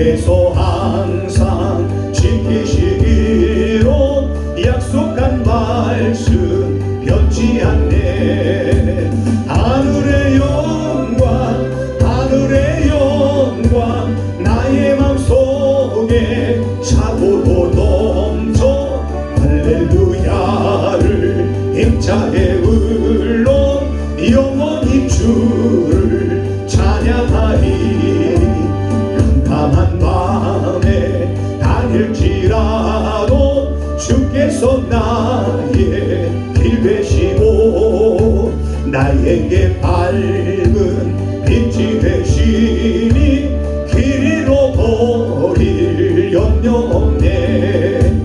주께서 항상 지키시기로 약속한 말씀 변치 않네. 하늘의 영광 하늘의 영광 나의 맘속에 차고도 넘쳐 할렐루야를 힘차게 불러 영원히 주를 찬양하리. 캄캄한 밤에 다닐지라도 주께서 나의 길 되시고 나에게 밝은 빛이 되시니 길 잃어버릴 염려 없네.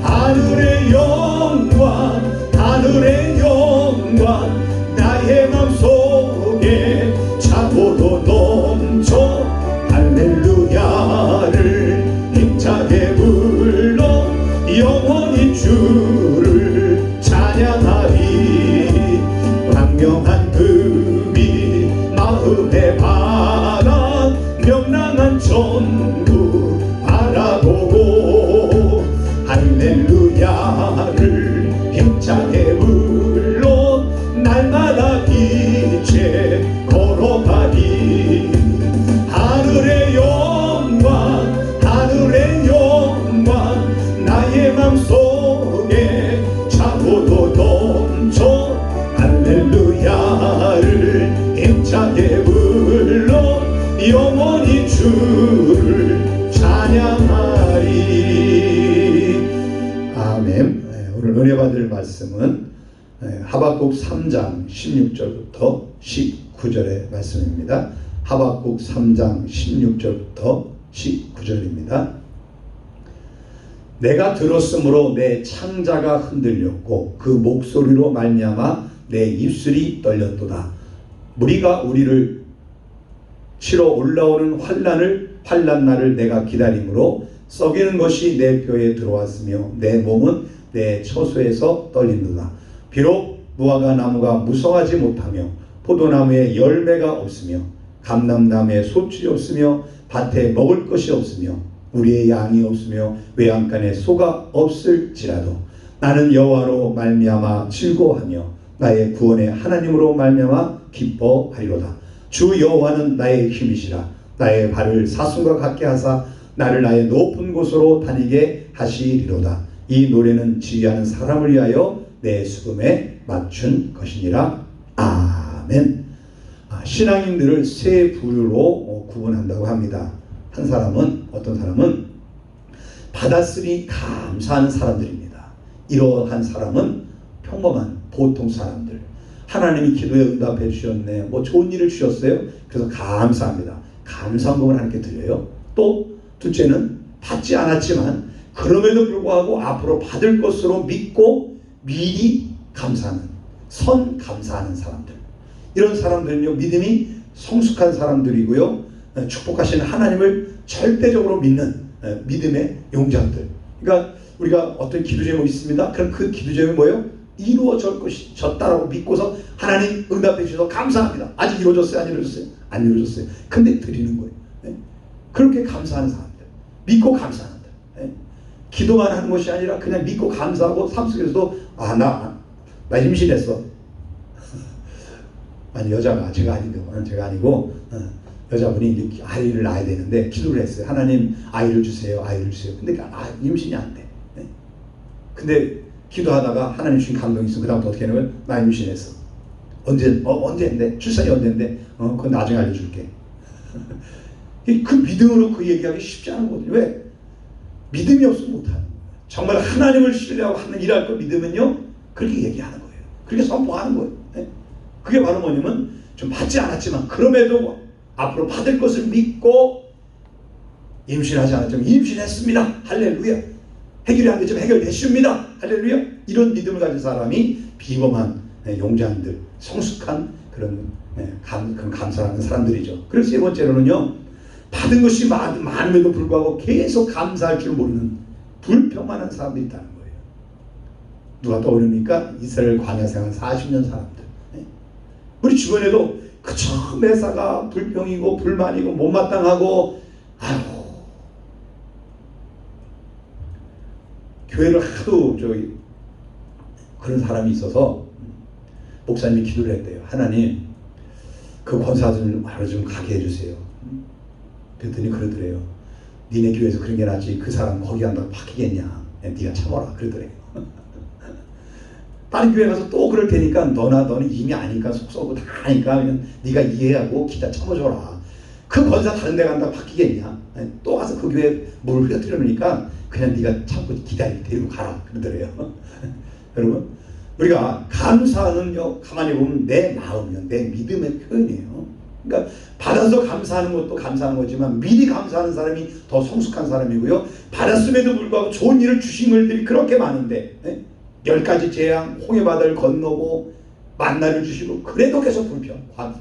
하늘의 영광 하늘의 영광 나의 맘속에 차고도 넘쳐 할렐루야를 힘차게 불러 영원히 주를 찬양하리. 광명한 금이 마음에 받아 명랑한 천국 바라보고 할렐루야를 힘차게 불러 날마다 이제 걸어가리. 하늘의 영광 하늘의 영광 나의 맘속에 차고도 넘쳐 할렐루야를 힘차게 불러 영원히 주를 찬양하리. 아멘. 오늘 은혜 받을 말씀은 하박국 3장 16절부터 19절의 말씀입니다. 하박국 3장 16절부터 19절입니다. 내가 들었으므로 내 창자가 흔들렸고 그 목소리로 말미암아 내 입술이 떨렸도다. 무리가 우리를 치러 올라오는 환난 날을 내가 기다림으로 썩이는 것이 내 뼈에 들어왔으며 내 몸은 내 처소에서 떨린도다. 비록 무화과 나무가 무성하지 못하며 포도나무에 열매가 없으며 감람나무에 소출이 없으며 밭에 먹을 것이 없으며 우리의 양이 없으며 외양간에 소가 없을지라도 나는 여호와로 말미암아 즐거워하며 나의 구원의 하나님으로 말미암아 기뻐하리로다. 주 여호와는 나의 힘이시라. 나의 발을 사슴과 같게 하사 나를 나의 높은 곳으로 다니게 하시리로다. 이 노래는 지휘하는 사람을 위하여 내 수금에 맞춘 것이니라. 아멘. 신앙인들을 세 부류로 구분한다고 합니다. 한 사람은, 어떤 사람은 받았으니 감사하는 사람들입니다. 이러한 사람은 평범한 보통 사람들. 하나님이 기도에 응답해 주셨네, 뭐 좋은 일을 주셨어요, 그래서 감사합니다. 감사함을 하나님께 드려요. 또 둘째는 받지 않았지만 그럼에도 불구하고 앞으로 받을 것으로 믿고 미리 감사하는, 선 감사하는 사람들. 이런 사람들은요, 믿음이 성숙한 사람들이고요, 축복하시는 하나님을 절대적으로 믿는 믿음의 용장들. 그러니까 우리가 어떤 기도 제목이 있습니다. 그럼 그 기도 제목이 뭐예요? 이루어질 것이 졌다라고 믿고서 하나님 응답해 주셔서 감사합니다. 아직 이루어졌어요? 안 이루어졌어요? 안 이루어졌어요. 근데 드리는 거예요. 그렇게 감사하는 사람들, 믿고 감사하는 사람들. 기도만 하는 것이 아니라 그냥 믿고 감사하고 삶 속에서도 나 임신했어. 아니 여자가, 제가 아니고 여자분이 이렇게 아이를 낳아야 되는데 기도를 했어요. 하나님 아이를 주세요, 아이를 주세요. 근데 임신이 안 돼. 근데 기도하다가 하나님 주신 감동이 있어. 그 다음부터 어떻게 하냐면, 나 임신했어. 언제인데? 출산이 언제인데? 그건 나중에 알려줄게. 그 믿음으로 그 얘기하기 쉽지 않은 거거든요. 왜? 믿음이 없으면 못하는 거예요. 정말 하나님을 신뢰하고 하는 일할 걸 믿으면요, 그렇게 얘기하는 거예요. 그렇게 선포하는 거예요. 그게 바로 뭐냐면, 좀 받지 않았지만 그럼에도 앞으로 받을 것을 믿고, 임신하지 않았지만 임신했습니다. 할렐루야. 해결이 안 되지만 해결됐습니다. 할렐루야. 이런 믿음을 가진 사람이 비범한 용장들, 성숙한 그런 감사하는 사람들이죠. 그래서 세 번째로는요, 받은 것이 많음에도 불구하고 계속 감사할 줄 모르는 불평만한 사람들이 있다는 거예요. 누가 떠오릅니까? 이스라엘 광야 생활 40년 사람들. 우리 주변에도 그저 매사가 불평이고 불만이고 못마땅하고, 아유 교회를 하도 그런 사람이 있어서 목사님이 기도를 했대요. 하나님, 그 권사 좀 하루 좀 가게 해주세요. 그랬더니 그러더래요. 니네 교회에서 그런 게 낫지 그 사람 거기 간다고 바뀌겠냐. 네가 참아라. 그러더래요. 다른 교회 가서 또 그럴 테니까 너는 이미 아니까 속 썩고 다 아니까 그냥 네가 이해하고 기다 참아줘라. 그 권사 다른 데 간다고 바뀌겠냐. 또 가서 그 교회에 물을 흐려뜨려 놓으니까 그냥 네가 참고 기다리고 데리고 가라. 그러더래요. 여러분, 우리가 감사는요, 가만히 보면 내 마음이요, 내 믿음의 표현이에요. 그러니까 받아서 감사하는 것도 감사하는 거지만 미리 감사하는 사람이 더 성숙한 사람이고요. 받았음에도 불구하고 좋은 일을 주신 일들이 그렇게 많은데 10가지 재앙, 홍해바다를 건너고 만나를 주시고 그래도 계속 불평, 감사.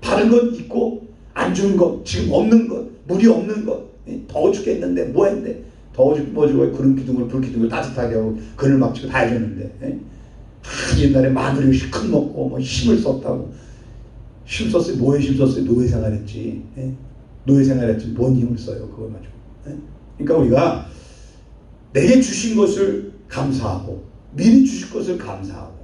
받은 것 있고 안 준 것, 지금 없는 것, 물이 없는 것, 더워 죽겠는데 뭐 했는데 더워 죽고 뭐 주고 구름 기둥을 불 기둥을 따뜻하게 하고 그늘 막치고 다 해줬는데 옛날에 마늘을 실컷 먹고 뭐 힘을 썼다고. 힘 썼어요? 뭐에 힘 썼어요? 노예 생활했지. 노예 생활했지. 뭔 힘을 써요? 그걸 가지고. 그러니까 우리가 내게 주신 것을 감사하고 미리 주실 것을 감사하고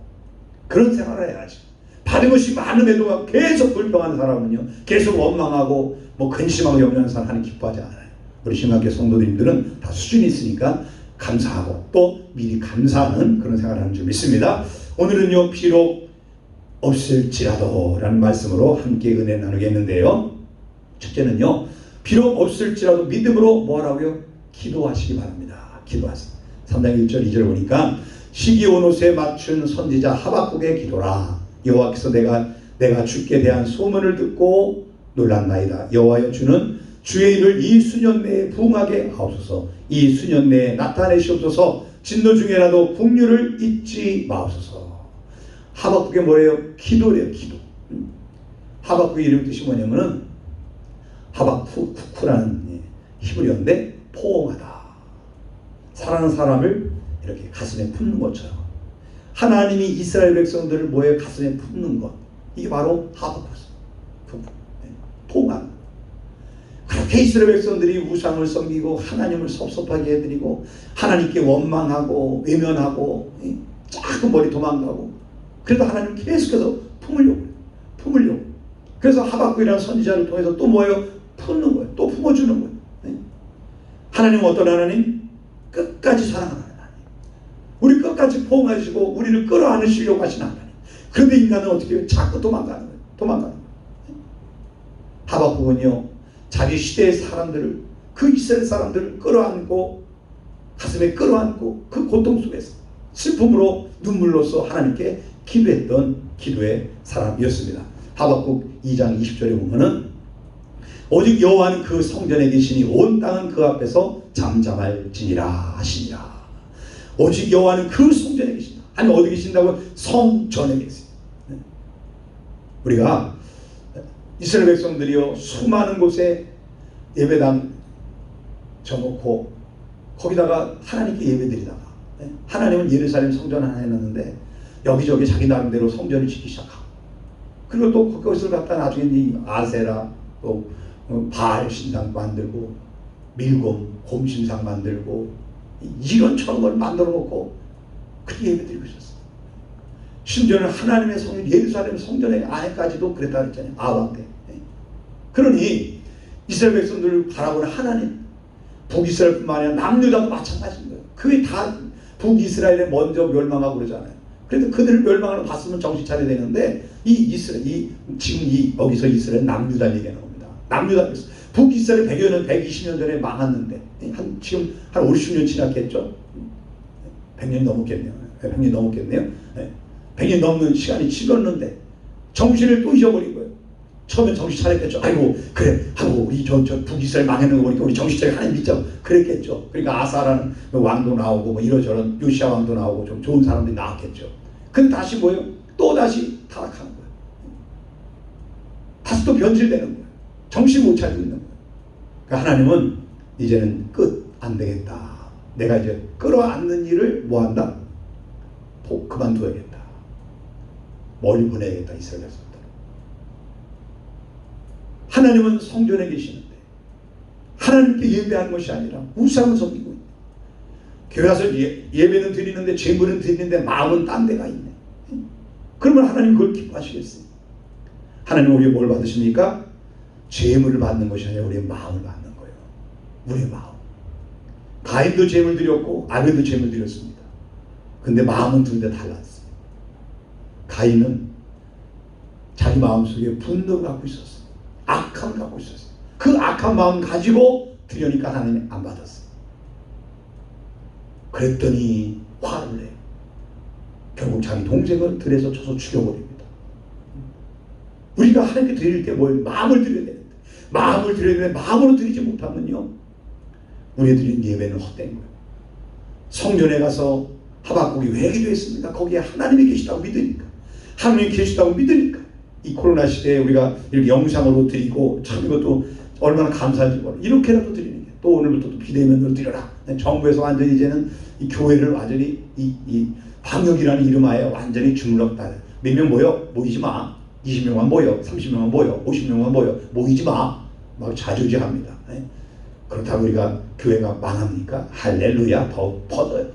그런 생활을 해야지. 받은 것이 많음에도 계속 불평하는 사람은요, 계속 원망하고 뭐 근심하고 염려하는 사람 하나님 기뻐하지 않아요. 우리 신학교 성도님들은 다 수준이 있으니까 감사하고 또 미리 감사하는 그런 생활을 하는 줄 믿습니다. 오늘은요, 비록 없을지라도 라는 말씀으로 함께 은혜 나누겠는데요. 첫째는요, 비록 없을지라도 믿음으로 뭐하라고요? 기도하시기 바랍니다. 기도하세요. 3장 1절 2절 보니까 시기 온옷에 맞춘 선지자 하박국의 기도라. 여호와께서 내가 주께 대한 소문을 듣고 놀랐나이다. 여호와여, 주는 주의 일을 이 수년 내에 부응하게 하옵소서. 이 수년 내에 나타내시옵소서. 진노 중에라도 국류를 잊지 마옵소서. 하박국의 뭐래요? 기도래요. 기도. 하박국의 이름 뜻이 뭐냐면은 하박쿠라는 히브리어인데 포옹하다. 사랑하는 사람을 이렇게 가슴에 품는 것처럼 하나님이 이스라엘 백성들을 뭐에 가슴에 품는 것, 이게 바로 하박국이었어요. 포옹하는. 그렇게 이스라엘 백성들이 우상을 섬기고 하나님을 섭섭하게 해드리고 하나님께 원망하고 외면하고 자꾸 머리 도망가고, 그래도 하나님 계속해서 품으려고. 그래서 하박국이라는 선지자를 통해서 또 뭐예요? 품는 거예요. 또 품어주는 거예요. 하나님은 어떤 하나님? 끝까지 사랑하는 하나님. 우리 끝까지 포옹하시고 우리를 끌어안으시려고 하시는 하나님. 그런데 인간은 어떻게 해요? 자꾸 도망가는 거예요. 하박국은요, 자기 시대의 사람들을, 그 이스라엘 사람들을 끌어안고 가슴에 끌어안고 그 고통 속에서 슬픔으로 눈물로써 하나님께 기도했던 기도의 사람이었습니다. 하박국 2장 20절에 보면은 오직 여호와는 그 성전에 계시니 온 땅은 그 앞에서 잠잠할지니라 하시니라. 오직 여호와는 그 성전에 계신다. 아니 어디 계신다고? 성전에 계세요. 우리가 이스라엘 백성들이요, 수많은 곳에 예배당 쳐놓고 거기다가 하나님께 예배드리다가 하나님은 예루살렘 성전 하나 해놨는데 여기저기 자기 나름대로 성전을 짓기 시작하고, 그리고 또 그것을 갖다 나중에 이 아세라 또 바알 신당 만들고 밀곰 곰신상 만들고 이런저런 걸 만들어 놓고 그렇게 예배드리고 있었어요. 심지어는 하나님의 성전 예루살렘 성전의 안에까지도 그랬다 그랬잖아요. 아방 때. 그러니 이스라엘 백성들을 바라보는 하나님, 북이스라엘뿐만 아니라 남유다도 마찬가지인 거예요. 그게 다 북이스라엘에 먼저 멸망하고 그러잖아요. 그래도 그들을 멸망을 봤으면 정신 차려야 되는데 지금 여기서 이스라엘 남유다 얘기하는 겁니다. 남유다 북이스라엘 100여 년 120년 전에 망했는데 지금 한 50년 지났겠죠. 100년이 넘었겠네요. 100년이 넘었겠네요. 100년 넘는 시간이 지났는데 정신을 또 잊어버린 거예요. 처음엔 정신 차렸겠죠. 아이고 그래 하고 우리 저 북이스라엘 망했는 거 보니까 우리 정신 차리고 하나님 믿자 그랬겠죠. 그러니까 아사라는 왕도 나오고 뭐 이러저런 요시아 왕도 나오고 좀 좋은 사람들이 나왔겠죠. 근데 다시 뭐예요? 또 다시 타락하는 거예요. 다시 또 변질되는 거예요. 정신 못 차리고 있는 거예요. 그러니까 하나님은 이제는 끝, 안 되겠다. 내가 이제 끌어안는 일을 뭐 한다? 그만둬야겠다. 멀리 보내야겠다. 이스라엘 백성들. 하나님은 성전에 계시는데 하나님께 예배하는 것이 아니라 우상을 섬기고 있는, 교회 와서 예배는 드리는데 제물은 드리는데 마음은 딴 데가 있네. 그러면 하나님 그걸 기뻐하시겠어요? 하나님 우리가 뭘 받으십니까? 제물을 받는 것이 아니라 우리의 마음을 받는 거예요. 우리의 마음. 가인도 제물 드렸고 아벨도 제물 드렸습니다. 근데 마음은 둘 다 달랐어요. 가인은 자기 마음속에 분노를 갖고 있었어요. 악함을 갖고 있었어요. 그 악한 마음 가지고 드려니까 하나님이 안 받았어요. 그랬더니 화를 내요. 결국 자기 동생을 들에서 쳐서 죽여버립니다. 우리가 하나님께 드릴 때 뭘 마음을 드려야 되는데, 마음을 드려야 되는데 마음으로 드리지 못하면요, 우리 드린 예배는 헛된 거예요. 성전에 가서 하박국이 왜 기도했습니까? 거기에 하나님이 계시다고 믿으니까, 하나님이 계시다고 믿으니까. 이 코로나 시대에 우리가 이렇게 영상으로 드리고, 참 이것도 얼마나 감사한지 몰라. 이렇게라도 드리는 게, 또 오늘부터 또 비대면으로 드려라. 정부에서 완전히 이제는 이 교회를 완전히 이 방역이라는 이름하에 완전히 주물렀다. 몇 명 모여? 모이지 마. 20명만 모여, 30명만 모여, 50명만 모여, 모이지 마. 막 자주지합니다. 그렇다고 우리가 교회가 망합니까? 할렐루야, 더 퍼져요.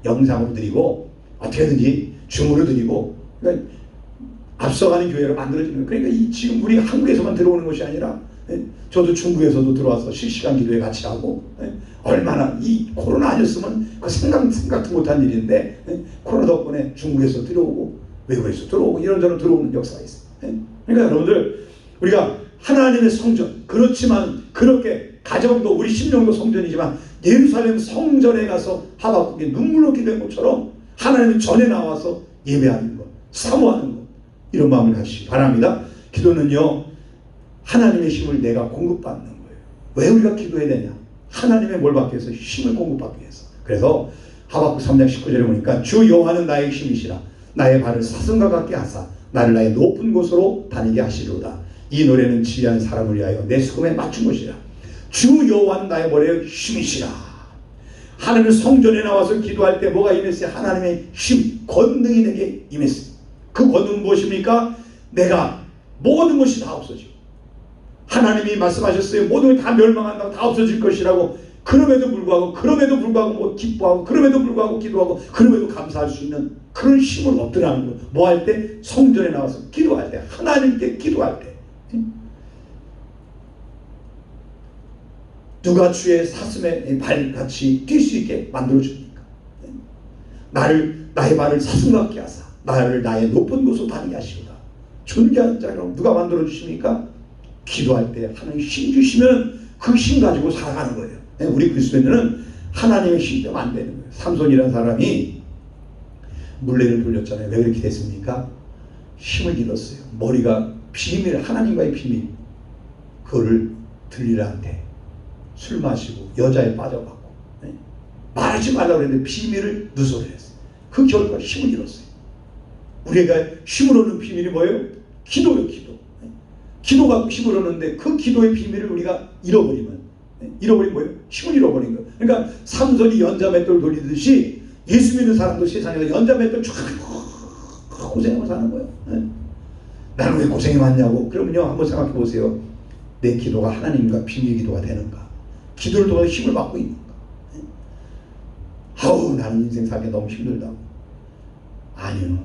영상으로 드리고 어떻게든지 줌으로 드리고, 그러니까 앞서가는 교회로 만들어지는 거예요. 그러니까 지금 우리 한국에서만 들어오는 것이 아니라, 저도 중국에서도 들어와서 실시간 기도회 같이 하고, 얼마나 이 코로나 아니었으면 그 생각도 못한 일인데, 코로나 덕분에 중국에서 들어오고 외국에서 들어오고 이런저런 들어오는 역사가 있어요. 그러니까 여러분들, 우리가 하나님의 성전, 그렇지만 그렇게 가정도 우리 심령도 성전이지만 예루살렘 성전에 가서 하박국이 눈물로 기도한 것처럼 하나님의 전에 나와서 예배하는 것, 사모하는 것, 이런 마음을 가지시기 바랍니다. 기도는요, 하나님의 힘을 내가 공급받는 거예요. 왜 우리가 기도해야 되냐? 하나님의 뭘 받기 위해서? 힘을 공급받기 위해서. 그래서 하박국 3장 19절에 보니까 주 여호와는 나의 힘이시라. 나의 발을 사슴과 같게 하사 나를 나의 높은 곳으로 다니게 하시리로다. 이 노래는 지혜한 사람을 위하여 내 수금에 맞춘 것이라. 주 여호와는 나의 머리에 힘이시라. 하나님의 성전에 나와서 기도할 때 뭐가 임했어요? 하나님의 힘, 권능이 내게 임했어요. 그 권능은 무엇입니까? 내가 모든 것이 다 없어지고, 하나님이 말씀하셨어요. 모든 것이 다 멸망한다고, 다 없어질 것이라고. 그럼에도 불구하고 뭐 기뻐하고, 그럼에도 불구하고 기도하고, 그럼에도 감사할 수 있는 그런 힘을 얻으라는 거예요. 뭐 할 때? 성전에 나와서 기도할 때, 하나님께 기도할 때. 누가 주의 사슴의 발같이 뛸 수 있게 만들어줍니까? 나의 발을 사슴 같게 하사 나를 나의 높은 곳으로 다니게 하시오다. 존귀한 자로 누가 만들어주십니까? 기도할 때 하나님 힘 주시면 그 힘 가지고 살아가는 거예요. 우리 그리스도인들은 하나님의 힘 때문에 안 되는 거예요. 삼손이라는 사람이 물레를 돌렸잖아요. 왜 그렇게 됐습니까? 힘을 잃었어요. 머리가 비밀, 하나님과의 비밀, 그거를 들리라한테 술 마시고 여자에 빠져갖고 말하지 말라고 했는데 비밀을 누설을 했어요. 그 결과 힘을 잃었어요. 우리가 힘을 얻는 비밀이 뭐예요? 기도요, 기도. 기도가 힘을 얻는데 그 기도의 비밀을 우리가 잃어버리면 뭐예요? 힘을 잃어버린 거예요. 그러니까 삼손이 연자맷돌 돌리듯이 예수 믿는 사람도 세상에서 연자맷돌 쫙 고생하고 사는 거예요. 나는 왜 고생이 많냐고. 그러면요, 한번 생각해 보세요. 내 기도가 하나님과 비밀 기도가 되는가? 기도를 통해서 힘을 받고 있는가? 아우, 나는 인생 살기 너무 힘들다고. 아니요,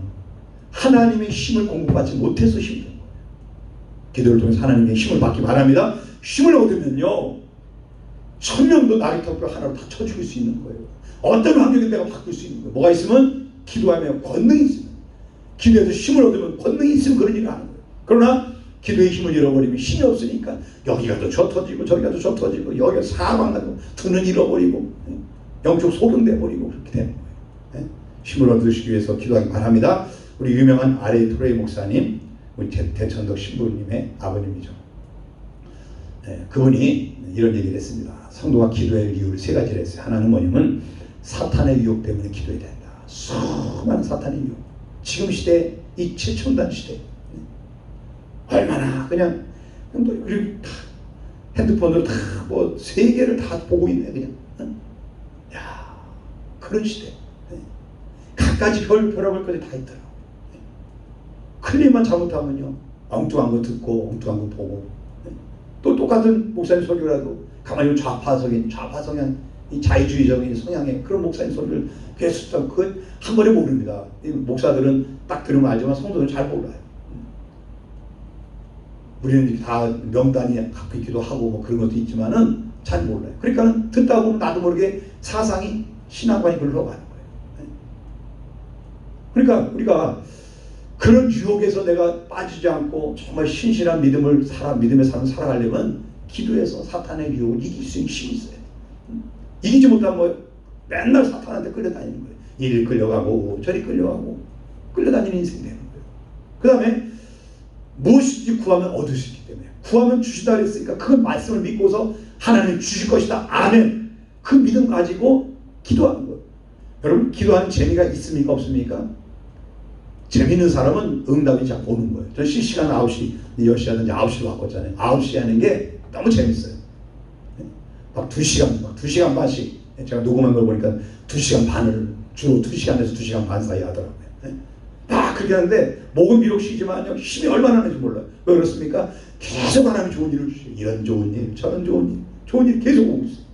하나님의 힘을 공급받지 못해서 힘든 거예요. 기도를 통해서 하나님의 힘을 받기 바랍니다. 힘을 얻으면요, 천명도 나리턱표 하나로 다 쳐죽일 수 있는 거예요. 어떤 환경에 내가 바꿀 수 있는 거예요. 뭐가 있으면? 기도하면 권능이 있으면, 기도해서 힘을 얻으면 권능이 있으면 그런 일을 하는 거예요. 그러나 기도의 힘을 잃어버리면 힘이 없으니까 여기가 또 저 터지고 저기가 또 저 터지고 여기가 사방나고 두는 잃어버리고 영적 소경돼 버리고 그렇게 되는 거예요. 힘을 얻으시기 위해서 기도하기 바랍니다. 우리 유명한 아레이 토레이 목사님, 우리 대천덕 신부님의 아버님이죠. 그분이 이런 얘기를 했습니다. 성도가 기도할 이유를 세 가지를 했어요. 하나는 뭐냐면 사탄의 유혹 때문에 기도해야 된다. 수많은 사탄의 유혹. 지금 시대, 이 최첨단 시대, 얼마나 그냥 그리고 다 핸드폰으로 다 뭐 세계를 다 보고 있네 그냥. 야, 그런 시대. 갖가지 별의별까지 다 있더라고. 클릭만 잘못하면요, 엉뚱한 거 듣고 엉뚱한 거 보고, 또 똑같은 목사님 설교라도 가만히 좌파 성향 이 자유주의적인 성향의 그런 목사님 소리를 계속 듣다 그 한 번에 모릅니다. 이 목사들은 딱 들으면 알지만 성도들은 잘 몰라요. 우리는 다 명단이 갖고 있기도 하고 뭐 그런 것도 있지만은 잘 몰라요. 그러니까 듣다 보면 나도 모르게 사상이 신앙관이 흘러가는 거예요. 그러니까 우리가 그런 유혹에서 내가 빠지지 않고 정말 신실한 믿음의 삶을 살아가려면 기도해서 사탄의 유혹을 이길 수 있는 힘이 있어요. 이기지 못하면 뭐 맨날 사탄한테 끌려다니는 거예요. 이리 끌려가고 저리 끌려가고 끌려다니는 인생이 되는 거예요. 그 다음에 무엇이든지 구하면 얻을 수 있기 때문에 구하면 주시다 그랬으니까 그 말씀을 믿고서 하나님 주실 것이다. 아멘. 그 믿음 가지고 기도하는 거예요. 여러분 기도하는 재미가 있습니까 없습니까? 재밌는 사람은 응답이 잘 오는 거예요. 저 실시간 9시, 10시 하는데 9시로 바꿨잖아요. 9시 하는 게 너무 재밌어요. 막 2시간 반씩 제가 녹음한 걸 보니까 2시간 반을 주로 2시간에서 2시간 반 사이 하더라고요. 그렇게 하는데 목은 비록 쉬지만요 힘이 얼마나 나는지 몰라요. 왜 그렇습니까? 계속 하나님 좋은 일을 주시죠. 이런 좋은 일 저런 좋은 일 계속 오고 있어요.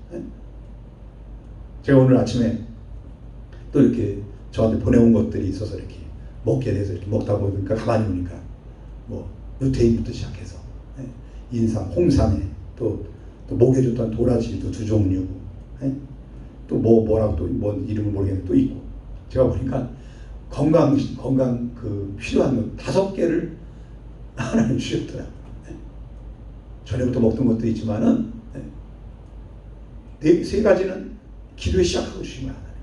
제가 오늘 아침에 또 이렇게 저한테 보내온 것들이 있어서 이렇게 먹게 돼서 이렇게 먹다 보니까 가만히 보니까 뭐 루테인부터 시작해서 인삼, 홍삼에 또 목에 좋다는 도라지도 2종류 또 뭐라고 또 뭐 이름을 모르겠는데 또 있고 제가 보니까 건강 그 필요한 것 5개를 하나님 주셨더라고요. 전에부터 먹던 것도 있지만은 3가지는 기도에 시작하고 주시면 하나님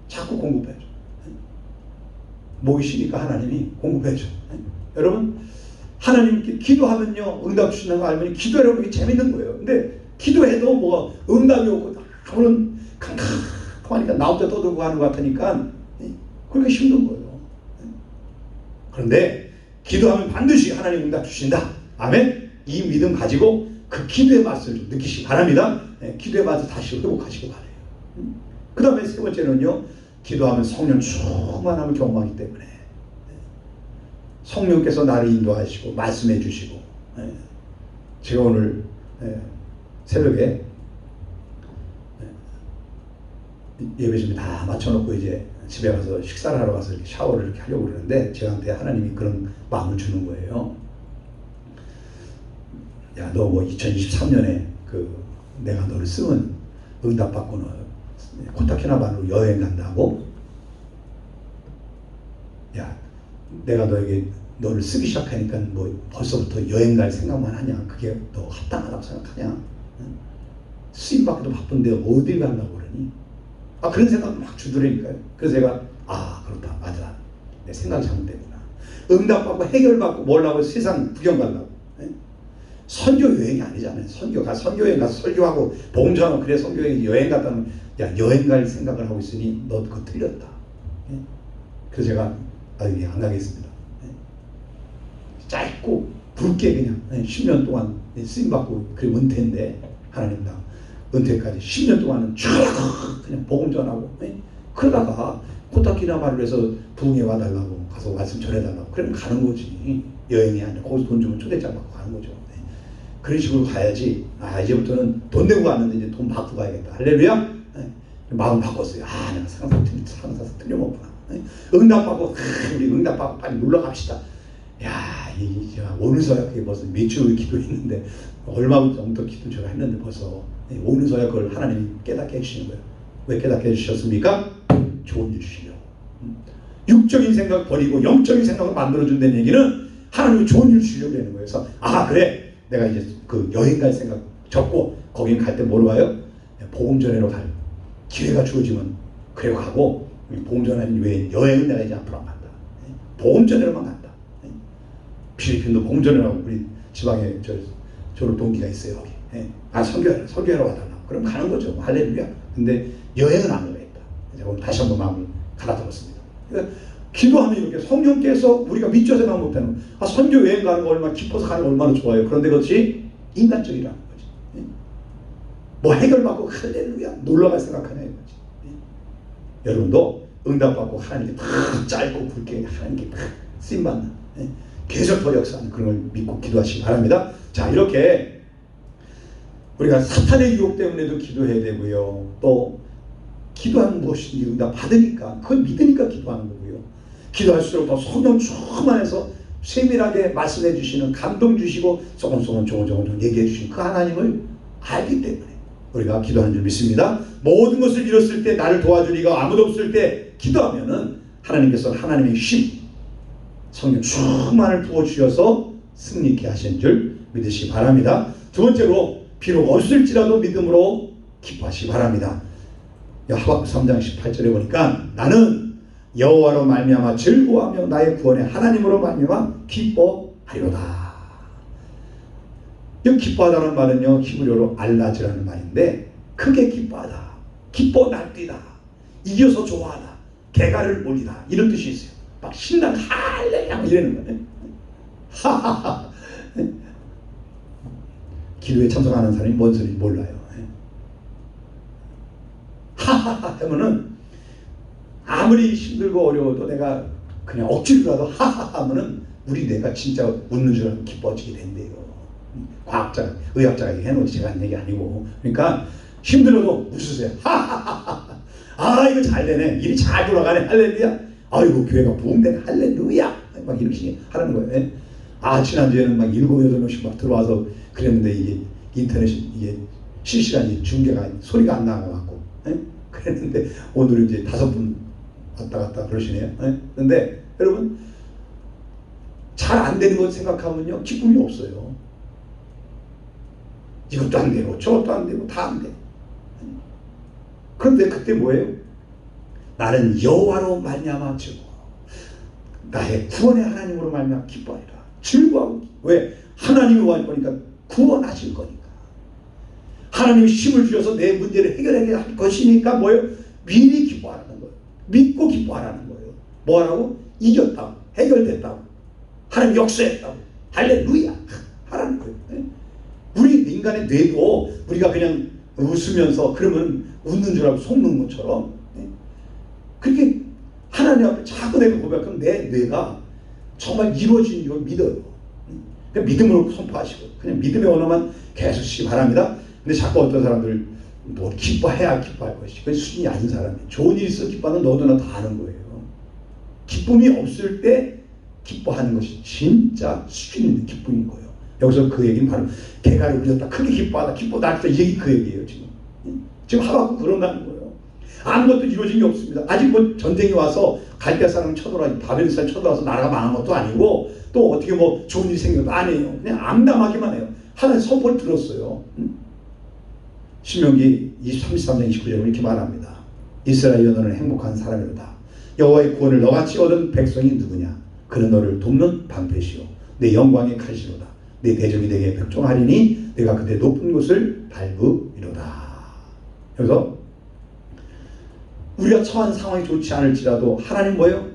자꾸 공급해줘. 목이 쉬니까 하나님이 공급해줘. 여러분 하나님께 기도하면요 응답 주시는 거 알면 기도하려면 이게 재밌는 거예요. 근데 기도해도 뭐 응답이 오고 아무런 캄캄하니까 나올 때 떠들고 하는 것 같으니까 그렇게 힘든 거예요. 그런데 기도하면 반드시 하나님 응답 주신다. 아멘. 이 믿음 가지고 그 기도의 맛을 좀 느끼시기 바랍니다. 기도의 맛을 다시 회복하시기 바라요. 그 다음에 3번째는요. 기도하면 성령 충만함을 경험하기 때문에 성령께서 나를 인도하시고 말씀해 주시고 제가 오늘 새벽에 예배 준비 다 맞춰놓고 이제 집에 가서 식사를 하러 가서 이렇게 샤워를 이렇게 하려고 그러는데 저한테 하나님이 그런 마음을 주는 거예요. 야, 너 뭐 2023년에 내가 너를 쓰면 응답받고 너 코타키나발루 여행 간다고? 야, 내가 너를 쓰기 시작하니까 뭐 벌써부터 여행 갈 생각만 하냐? 그게 너 합당하다고 생각하냐? 쓰임받기도 바쁜데 어딜 가려고 그러니? 그런 생각을 막 주더라니까요. 그래서 제가 그렇다 맞아 내 생각이 잘못됐구나. 응답받고 해결받고 뭐라고 세상 구경 가려고. 선교 여행이 아니잖아요. 선교여행 가서 설교하고 복음 전하고 그래 여행 갔다면 야 여행 갈 생각을 하고 있으니 너 그거 틀렸다. 그래서 제가 안 가겠습니다. 짧고 굵게 그냥 10년 동안 쓰임받고 그래 은퇴인데 하나님 나 은퇴까지 10년 동안은 쭉 그냥 복음 전하고 그러다가 코타키나발루에서 부흥회 와달라고 가서 말씀 전해달라고 그러면 가는 거지. 여행이 아니라 거기서 돈 주면 초대장 받고 가는 거죠. 그런 식으로 가야지. 이제부터는 돈 내고 갔는데 이제 돈 받고 가야겠다. 할렐루야. 마음 바꿨어요. 내가 상상 틀림없구나. 응답받고 우리 응답받고 빨리 놀러 갑시다. 야, 오늘서야 그게 벌써 몇 주 기도했는데 얼마 정도 기도 제가 했는데 벌써 오늘서야 그걸 하나님이 깨닫게 해주시는 거예요. 왜 깨닫게 해주셨습니까? 좋은 일 주시려고. 육적인 생각 버리고 영적인 생각을 만들어준다는 얘기는 하나님이 좋은 일 주시려고 하는 거예요. 그래서 그래 내가 이제 그 여행 갈 생각 접고 거긴 갈 때 뭐로 가요? 복음 전회로 갈 기회가 주어지면 그래 가고 복음 전하는 외에 여행은 내가 이제 앞으로 안 간다. 복음 전회로만 간다. 필리핀도 복음 전회라고 우리 지방에 졸업 동기가 있어요. 여기. 설교하러 와달라고. 그럼 가는 거죠. 할렐루야. 근데 여행은 안 가겠다. 제가 오늘 다시 한번 마음을 가다듬었습니다. 그러니까 기도하면 이렇게 성령께서 우리가 미처 생각 못하는 선교 여행 가는 거 얼마나 기뻐서 가는 거 얼마나 좋아요. 그런데 그것이 인간적이라는 거지. 뭐 해결받고 할렐루야 놀러갈 생각하냐 이거지. 여러분도 응답받고 하나님께 다 짧고 굵게 하나님께 다 쓰임받는 계속 더 역사하는 그런 걸 믿고 기도하시기 바랍니다. 자 이렇게 우리가 사탄의 유혹 때문에도 기도해야 되고요. 또 기도하는 무엇인지 응답 받으니까, 그걸 믿으니까 기도하는 거고요. 기도할수록 더 성령 충만해서 세밀하게 말씀해 주시는, 감동 주시고 조금 얘기해 주시는 그 하나님을 알기 때문에 우리가 기도하는 줄 믿습니다. 모든 것을 잃었을 때, 나를 도와줄 이가 아무도 없을 때 기도하면은 하나님께서 하나님의 힘, 성령 충만을 부어주셔서 승리케 하신 줄 믿으시기 바랍니다. 두 번째로, 비록 없을지라도 믿음으로 기뻐하시기 바랍니다. 하박국 3장 18절에 보니까 나는 여호와로 말미암아 즐거워하며 나의 구원의 하나님으로 말미암아 기뻐하리로다. 이 기뻐하다는 말은요, 히브리어로 알라즈라는 말인데, 크게 기뻐하다, 기뻐 날뛰다, 이겨서 좋아하다, 개가를 올리다, 이런 뜻이 있어요. 막 신나는 할렐루야 이러는 거네. 하하하. 기도에 참석하는 사람이 뭔 소리인지 몰라요. 하하하 하면은 아무리 힘들고 어려워도 내가 그냥 억지로라도 하하하 하면은 우리 뇌가 진짜 웃는 줄 알고 기뻐지게 된대요. 과학자, 의학자가 해놓은 제가 한 얘기 아니고. 그러니까 힘들어도 웃으세요. 하하하하. 아, 이거 잘 되네. 일이 잘 돌아가네. 할렐루야. 아이고, 교회가 부흥되네. 할렐루야. 막 이렇게 하는 거예요. 아, 지난주에는 막 7, 8명씩 막 들어와서 그랬는데, 이게 인터넷이 이게 실시간 중계가 소리가 안 나가갖고 그랬는데, 오늘은 이제 5분 왔다 갔다 그러시네요. 근데 여러분, 잘 안 되는 거 생각하면요, 기쁨이 없어요. 이것도 안 되고 저것도 안 되고 다 안 돼. 그런데 그때 뭐예요? 나는 여호와로 말미암아 즐거워, 나의 구원의 하나님으로 말미암아 기뻐하리라. 즐거워. 왜? 하나님이 할 거니까, 구원하실 거니까. 하나님이 힘을 주셔서 내 문제를 해결하게 할 것이니까 뭐예요? 미리 기뻐하라는 거예요. 믿고 기뻐하라는 거예요. 뭐하라고? 이겼다고, 해결됐다고, 하나님 역사했다고, 할렐루야 하라는 거예요. 우리 인간의 뇌도 우리가 그냥 웃으면서 그러면 웃는 줄 알고 속는 것처럼, 그렇게 하나님 앞에 자꾸 내가 고백하면 내 뇌가 정말 이루어지는 줄 믿어요. 그냥 믿음으로 선포하시고 그냥 믿음의 언어만 계속 쓰시기 바랍니다. 근데 자꾸 어떤 사람들 뭐 기뻐해야 기뻐할 것이, 그 수준이 낮은 사람이, 좋은 일이 있어 기뻐하는 너도 나 다 아는 거예요. 기쁨이 없을 때 기뻐하는 것이 진짜 수준 있는 기쁨인 거예요. 여기서 그 얘기는 바로 개가를 울렸다, 크게 기뻐하다, 기뻐 날뛰다, 이 얘기 그 얘기예요. 지금 하박국 그런다는 거예요. 아무것도 이루어진 게 없습니다. 아직 뭐 전쟁이 와서 갈대 사람 쳐들어와, 바벨 사람 쳐들어와서 나라가 망한 것도 아니고, 또 어떻게 뭐 좋은 일이 생긴 것도 아니에요. 그냥 암담하기만 해요. 하나님 선포를 들었어요. 신명기 33장 29절에 이렇게 말합니다. 이스라엘 너는 행복한 사람이로다. 여호와의 구원을 너같이 얻은 백성이 누구냐? 그는 너를 돕는 방패시오, 내 영광의 칼시로다. 내 대적이 내게 벽종하리니 내가 그대 높은 곳을 밟으리로다. 그래서 우리가 처한 상황이 좋지 않을지라도 하나님 뭐예요?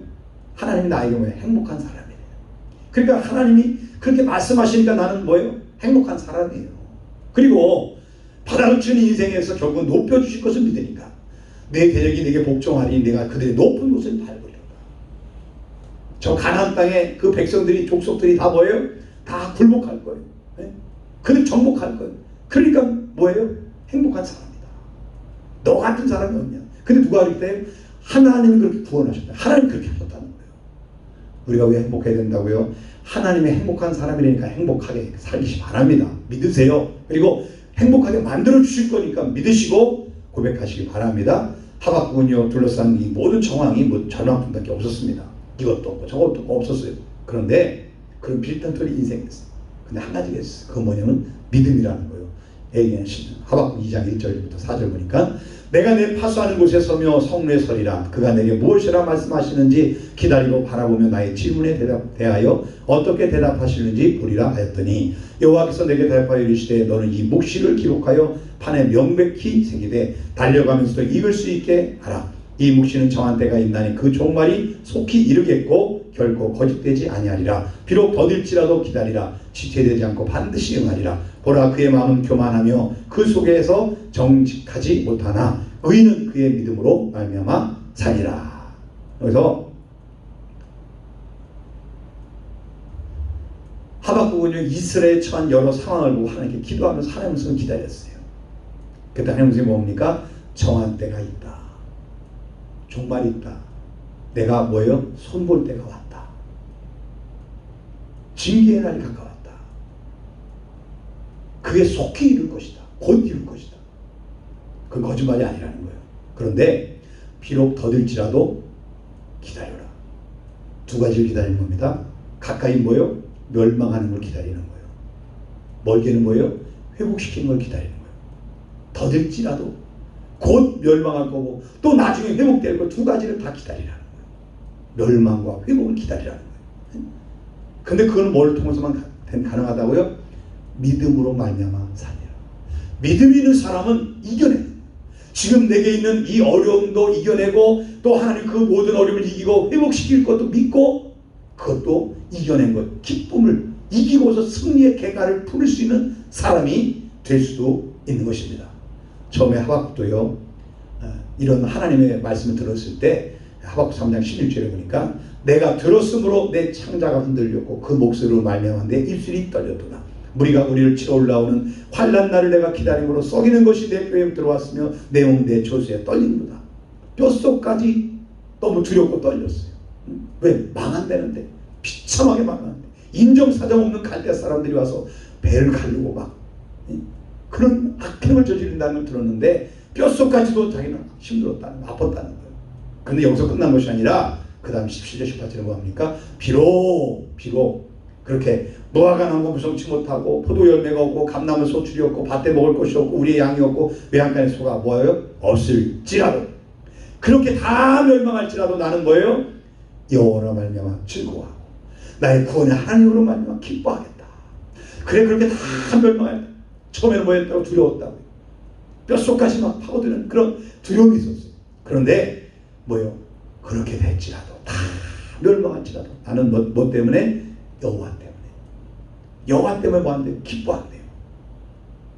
하나님이 나에게 뭐예요? 행복한 사람이에요. 그러니까 하나님이 그렇게 말씀하시니까 나는 뭐예요? 행복한 사람이에요. 그리고 바닥을 치는 인생에서 결국 높여주실 것을 믿으니까 내 대적이 내게 복종하리니 내가 그들의 높은 곳을 밟으리로다. 저 가나안 땅에 그 백성들이, 족속들이 다 뭐예요? 다 굴복할 거예요. 그들 정복할 거예요. 그러니까 뭐예요? 행복한 사람이다. 너 같은 사람이 없냐? 근데 누가 그랬대요? 하나님이 그렇게 구원하셨다. 하나님이 그렇게 하셨다는 거예요. 우리가 왜 행복해야 된다고요? 하나님의 행복한 사람이니까 행복하게 살기 바랍니다. 믿으세요. 그리고 행복하게 만들어 주실 거니까 믿으시고 고백하시기 바랍니다. 하박국은요, 둘러싼 이 모든 정황이 뭐 절망뿐밖에 없었습니다. 이것도 없고 저것도 없고 없었어요. 그런데 그런 빌턴토리 인생이었어요. 근데 한 가지가 있어요. 그건 뭐냐면 믿음이라는 거예요. 하박국 2장 1절부터 4절 보니까 내가 내 파수하는 곳에 서며 성루에 서리라. 그가 내게 무엇이라 말씀하시는지 기다리고 바라보며 나의 질문에 대하여 어떻게 대답하시는지 보리라 하였더니, 여호와께서 내게 대답하여 이르시되 너는 이 묵시를 기록하여 판에 명백히 새기되 달려가면서도 읽을 수 있게 하라. 이 묵시는 정한 때가 있나니 그 종말이 속히 이르겠고 결코 거짓되지 아니하리라. 비록 더딜지라도 기다리라. 지체되지 않고 반드시 응하리라. 보라, 그의 마음은 교만하며 그 속에서 정직하지 못하나 의인은 그의 믿음으로 말미암아 살리라. 그래서 하박국은요 이스라엘에 처한 여러 상황을 보고 하나님께 기도하면서 하나님 말씀을 기다렸어요. 그때 하나님 말씀이 뭡니까? 정한 때가 있다. 종말이 있다. 내가 뭐예요? 손볼 때가 왔다. 징계의 날이 가까웠다. 그게 속히 이룰 것이다. 곧 이룰 것이다. 그건 거짓말이 아니라는 거예요. 그런데 비록 더딜지라도 기다려라. 두 가지를 기다리는 겁니다. 가까이 뭐예요? 멸망하는 걸 기다리는 거예요. 멀게는 뭐예요? 회복시키는 걸 기다리는 거예요. 더딜지라도 곧 멸망할 거고 또 나중에 회복될 거 두 가지를 다 기다리라는 거예요. 멸망과 회복을 기다리라는 거예요. 근데 그건 뭘 통해서만 가능하다고요? 믿음으로 말미암아 사니라. 믿음 있는 사람은 이겨내는 거예요. 지금 내게 있는 이 어려움도 이겨내고 또 하나님 그 모든 어려움을 이기고 회복시킬 것도 믿고 그것도 이겨낸 것, 기쁨을 이기고서 승리의 궤가를 부를 수 있는 사람이 될 수도 있는 것입니다. 처음에 하박국도요 이런 하나님의 말씀을 들었을 때 하박국 3장 11절에 보니까 내가 들었으므로 내 창자가 흔들렸고 그 목소리로 말미암아 내 입술이 떨렸도다. 무리가 우리를 치러 올라오는 환난 날을 내가 기다림으로 썩이는 것이 내 뼈에 들어왔으며 내 몸 내 조수에 떨립니다. 뼛속까지 너무 두렵고 떨렸어요. 왜? 망한다는데, 비참하게 망하는데, 인정사정 없는 갈대 사람들이 와서 배를 가르고 막 그런 악행을 저지른다는 걸 들었는데 뼛속까지도 자기는 힘들었다는, 아팠다는 거예요. 근데 여기서 끝난 것이 아니라 그 다음 17절 18절에 뭐합니까? 비록 그렇게 무화과 나무 무성치 못하고 포도 열매가 없고 감나무 소출이 없고 밭에 먹을 것이 없고 우리의 양이 없고 외양간의 소가 뭐예요? 없을지라도, 그렇게 다 멸망할지라도 나는 뭐예요? 여호와로 말미암아 즐거워하고 나의 구원의 하나님으로 말미암아 기뻐하겠다. 그래, 그렇게 다 멸망할 때 처음에는 뭐였다고? 두려웠다고. 뼛속까지 막 파고드는 그런 두려움이 있었어요. 그런데 뭐예요? 그렇게 될지라도, 다 멸망할지라도 나는 뭐 때문에? 여호와 때문에. 여호와 때문에 뭐한대요? 기뻐한대요.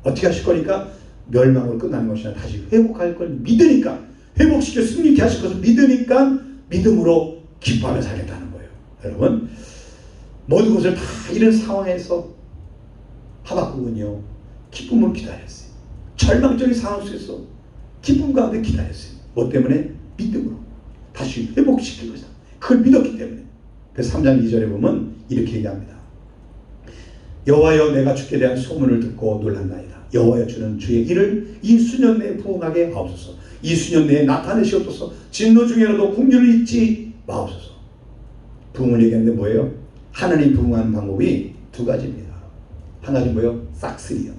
어떻게 하실 거니까? 멸망으로 끝나는 것이 아니라 다시 회복할 걸 믿으니까, 회복시켜 승리케 하실 것을 믿으니까 믿음으로 기뻐하며 살겠다는 거예요. 여러분, 모든 것을 다 이런 상황에서 하박국은요 기쁨으로 기다렸어요. 절망적인 상황 속에서 기쁨 가운데 기다렸어요. 뭐 때문에? 믿음으로 다시 회복시킬 것이다. 그걸 믿었기 때문에. 그래서 3장 2절에 보면 이렇게 얘기합니다. 여호와여, 내가 주께 대한 소문을 듣고 놀랐나이다. 여호와여, 주는 주의 일을 이 수년 내에 부응하게 하옵소서. 이 수년 내에 나타내시옵소서. 진노 중에라도 긍휼을 잊지 마옵소서. 부응을 얘기하는데 뭐예요? 하나님 부응하는 방법이 두 가지입니다. 한 가지 뭐예요? 싹쓸이요.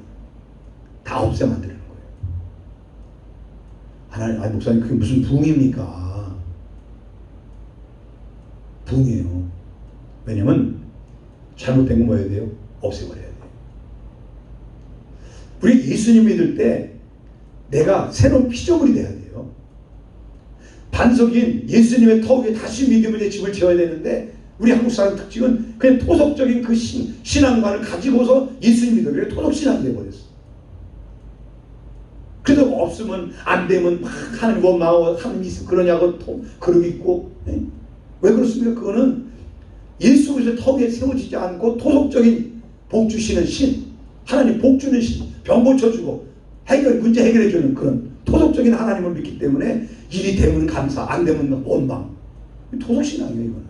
다 없애 만드는 거예요. 하나님, 아니 목사님 그게 무슨 부응입니까? 부응이에요. 왜냐면 잘못된 거 뭐 해야 돼요? 없애버려야 돼요. 우리 예수님 믿을 때 내가 새로운 피조물이 돼야 돼요. 반석인 예수님의 터 위에 다시 믿음의 집을 지어야 되는데 우리 한국 사람 특징은 그냥 토속적인 그 신앙관을 가지고서 예수님 믿어요. 그래 토속신앙이 돼버렸어. 그래도 없으면 안 되면 막 하나님 원망하고 하나님 있으면 그러냐고 그러고 있고. 네? 왜 그렇습니까? 그거는 예수 그리스도의 터 위에 세워지지 않고 토속적인 복 주시는 신, 하나님 복 주는 신, 병 고쳐주고 문제 해결해주는 그런 토속적인 하나님을 믿기 때문에 일이 되면 감사, 안 되면 원망. 토속신앙이에요. 이거는.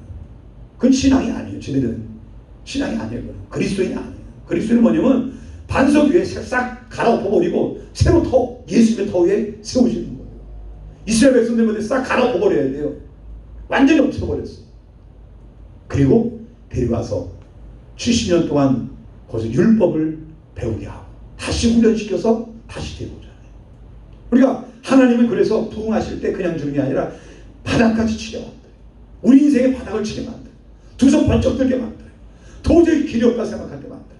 그건 신앙이 아니에요. 저희들은 신앙이 아니에요. 이거는. 그리스도인이 아니에요. 그리스도인은 뭐냐면 반석 위에 싹 갈아엎어버리고 새로 예수님의 터 위에 세우시는 거예요. 이스라엘 백성들한테 싹 갈아엎어버려야 돼요. 완전히 없애버렸어요. 그리고 데려와서 70년 동안 거기서 율법을 배우게 하고 다시 훈련시켜서 다시 데려오잖아요. 우리가 하나님은 그래서 부응하실 때 그냥 주는 게 아니라 바닥까지 치게 만들어요. 우리 인생의 바닥을 치게 만들어요. 두 손 번쩍 들게 만들어요. 도저히 길이 없다 생각할 때 만들어요.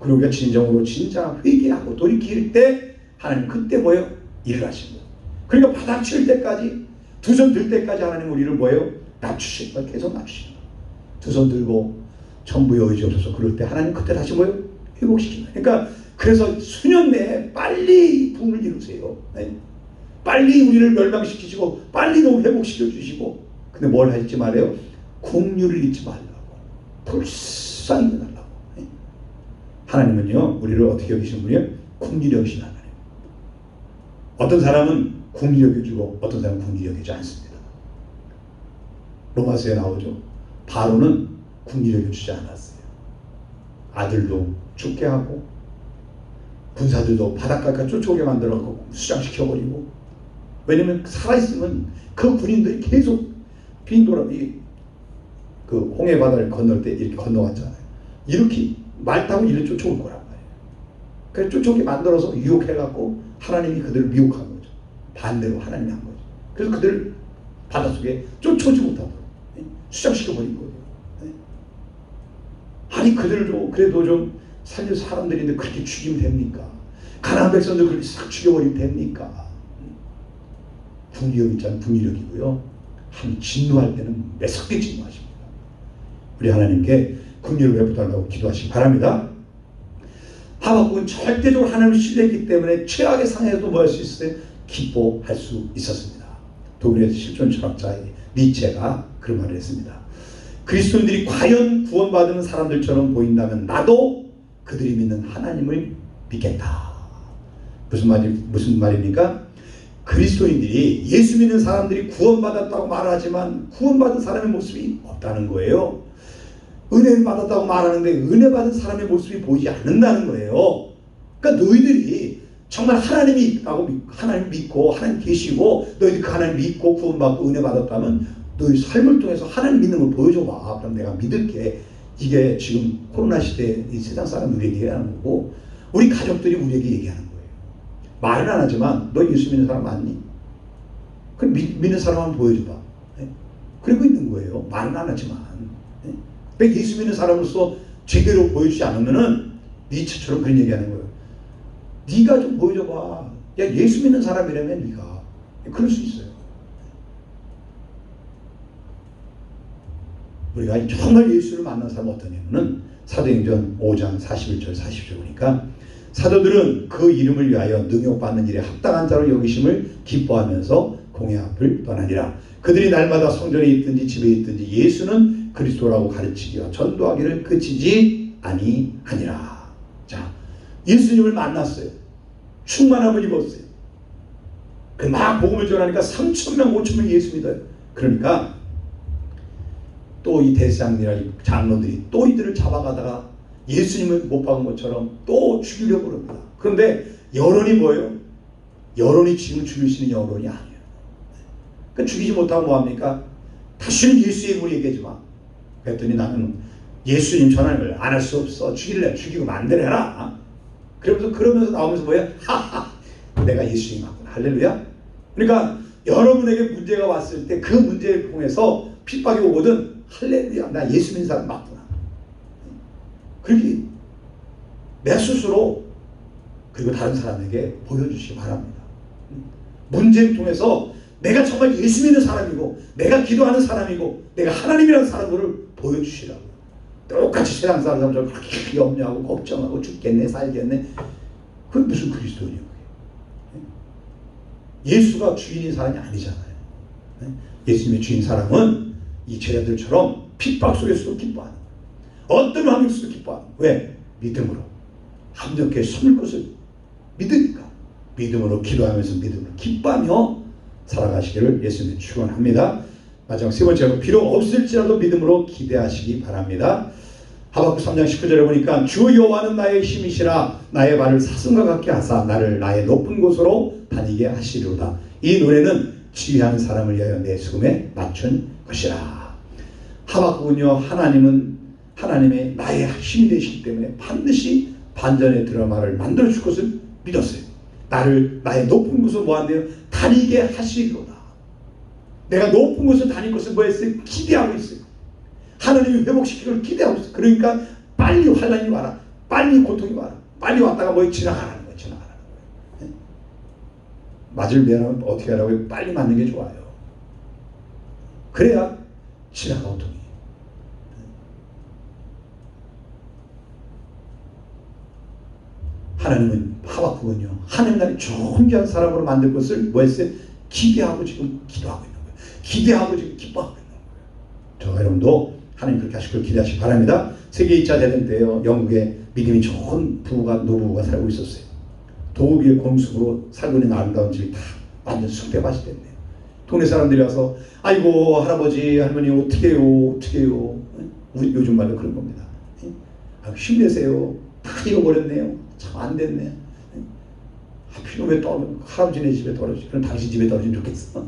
그리고 우리가 진정으로 진짜 회개하고 돌이킬 때 하나님 그때 뭐예요? 일을 하신 거예요. 그러니까 바닥 칠 때까지 두 손 들 때까지 하나님 우리를 뭐예요? 낮추실 거예요. 계속 낮추시는 거예요. 두 손 들고 전부의 의지 없어서 그럴 때 하나님 그때 다시 뭐예요? 회복시키는 거예요. 그러니까 그래서 수년 내에 빨리 부흥을 이루세요. 네? 빨리 우리를 멸망시키시고 빨리 너무 회복시켜 주시고, 근데 뭘 하지 말아요? 긍휼을 잊지 말라고, 불쌍히 해달라고. 하나님은요, 우리를 어떻게 여기신 분이요? 긍휼히 여기신 하나님. 어떤 사람은 긍휼히 여겨주고 어떤 사람은 긍휼히 여기지 않습니다. 로마서에 나오죠. 바로는 긍휼히 여겨주지 않았어요. 아들도 죽게 하고 군사들도 바닷가까지 쫓아오게 만들어갖고 수장시켜버리고, 왜냐면 살아있으면 그 군인들이 계속 빈도라 그 홍해 바다를 건널 때 이렇게 건너왔잖아요. 이렇게 말 타고 이를 쫓아올 거란 말이에요. 그래서 쫓아오게 만들어서 유혹해갖고 하나님이 그들을 미혹한 거죠. 반대로 하나님이 한 거죠. 그래서 그들을 바닷속에 쫓아오지 못하도록 수장시켜버린 거예요. 아니 그들도 그래도 좀 살릴 사람들인데 그렇게 죽이면 됩니까? 가나안 백성들 그렇게 싹 죽여버리면 됩니까? 궁리력 있잖아요. 궁리력이고요. 한 진노할 때는 매섭게 진노하십니다. 우리 하나님께 긍휼을 베풀달라고 기도하시기 바랍니다. 하박국은 절대적으로 하나님을 신뢰했기 때문에 최악의 상황에도 뭐 할 수 있어요? 기뻐할 수 있었습니다. 독일의 실존 철학자 니체가 그런 말을 했습니다. 그리스도인들이 과연 구원받은 사람들처럼 보인다면 나도 그들이 믿는 하나님을 믿겠다. 무슨 말입니까? 그리스도인들이, 예수 믿는 사람들이 구원받았다고 말하지만 구원받은 사람의 모습이 없다는 거예요. 은혜를 받았다고 말하는데 은혜 받은 사람의 모습이 보이지 않는다는 거예요. 그러니까 너희들이 정말 하나님이 있다고, 하나님 믿고 하나님 계시고 너희들 그 하나님 믿고 구원받고 은혜 받았다면 너희 삶을 통해서 하나님 믿는 걸 보여줘봐. 그럼 내가 믿을게. 이게 지금 코로나 시대에 이 세상 사람 우리에게 얘기하는 거고, 우리 가족들이 우리에게 얘기하는 거예요. 말은 안 하지만 너 예수 믿는 사람 맞니? 그럼 믿는 사람 한번 보여줘봐. 네? 그러고 있는 거예요. 말은 안 하지만. 네? 그러니까 예수 믿는 사람으로서 제대로 보여주지 않으면은 니체처럼 그런 얘기하는 거예요. 네가 좀 보여줘봐. 야, 예수 믿는 사람이라면 네가. 그럴 수 있어요. 우리가 정말 예수를 만난 사람은 어떠냐면은 사도행전 5장 41절 40절 보니까 사도들은 그 이름을 위하여 능욕받는 일에 합당한 자로 여기심을 기뻐하면서 공회 앞을 떠나니라. 그들이 날마다 성전에 있든지 집에 있든지 예수는 그리스도라고 가르치기와 전도하기를 그치지 아니하니라. 자, 예수님을 만났어요. 충만함을 입었어요. 막 복음을 전하니까 3,000명 5,000명이 예수 믿어요. 그러니까 또 이 대제사장이나 장로들이 또 이들을 잡아가다가 예수님을 못 박은 것처럼 또 죽이려고 그럽니다. 그런데 여론이 뭐예요? 여론이 지금 죽일 수 있는 여론이 아니에요. 그러니까 죽이지 못하고 뭐합니까? 다시는 예수 이름으로 얘기하지 마. 그랬더니 나는 예수님 전하는 걸 안 할 수 없어. 죽일래. 죽이고 만대로 해라. 그러면서 나오면서 뭐야? 하하, 내가 예수님 맞구나. 할렐루야. 그러니까 여러분에게 문제가 왔을 때 그 문제를 통해서 핍박이 오거든. 할렐루야, 나 예수 믿는 사람 맞구나. 그렇게 내 스스로 그리고 다른 사람에게 보여주시기 바랍니다. 문제를 통해서 내가 정말 예수 믿는 사람이고 내가 기도하는 사람이고 내가 하나님이라는 사람을 보여주시라고. 똑같이 세상 사람들처럼 그렇게 염려하고 걱정하고 죽겠네 살겠네. 그게 무슨 그리스도인이에요? 예수가 주인인 사람이 아니잖아요. 예수님의 주인 사람은 이 제자들처럼 핍박 속에서도 기뻐하는 거예요. 어떤 환경 속에서도 기뻐하는 거예요. 왜? 믿음으로 함정케 숨을 것을 믿으니까. 믿음으로 기도하면서 믿음으로 기뻐하며 살아가시기를 예수님이 축원합니다. 마지막 세 번째로 비록 없을지라도 믿음으로 기대하시기 바랍니다. 하박국 3장 19절에 보니까 주 여호와는 나의 힘이시라 나의 발을 사슴과 같게 하사 나를 나의 높은 곳으로 다니게 하시리로다. 이 노래는 지휘하는 사람을 위하여 내 수금에 맞춘 것이라. 하박국은요, 하나님은 하나님의 나의 힘이 되시기 때문에 반드시 반전의 드라마를 만들어 줄 것을 믿었어요. 나를 나의 높은 곳으로 뭐한대요? 다니게 하시리로다. 내가 높은 곳을 다닐 것을 뭐 했어요? 기대하고 있어요. 하나님이 회복시키기를 기대하고 있어요. 그러니까 빨리 환난이 와라. 빨리 고통이 와라. 빨리 왔다가 뭐 지나가라는 거예요. 지나가라는 거예요. 맞을 면은 어떻게 하라고요? 빨리 맞는 게 좋아요. 그래야 지나가 고통이. 하나님은 하박국은요, 하나님 나라를 존귀한 사람으로 만들 것을 뭐 했어요? 기대하고 지금 기도하고 있는 거예요. 기대하고 지금 기뻐하고 있는 거예요. 저와 여러분도 하나님 그렇게 하실 걸 기대하시기 바랍니다. 세계 2차 대전 때요, 영국에 믿음이 좋은 노부부가 살고 있었어요. 도읍 위에 공숙으로 살고 있는 아름다운 집이 다 완전 숭배밭이 됐네요. 동네 사람들이 와서 아이고 할아버지 할머니 어떻게 해요 우리 요즘 말로 그런 겁니다. 힘내세요. 다 잃어버렸네요. 참 안 됐네. 하필이면 왜 할아버지네 집에 떨어지지? 그럼 당신 집에 떨어지면 좋겠어.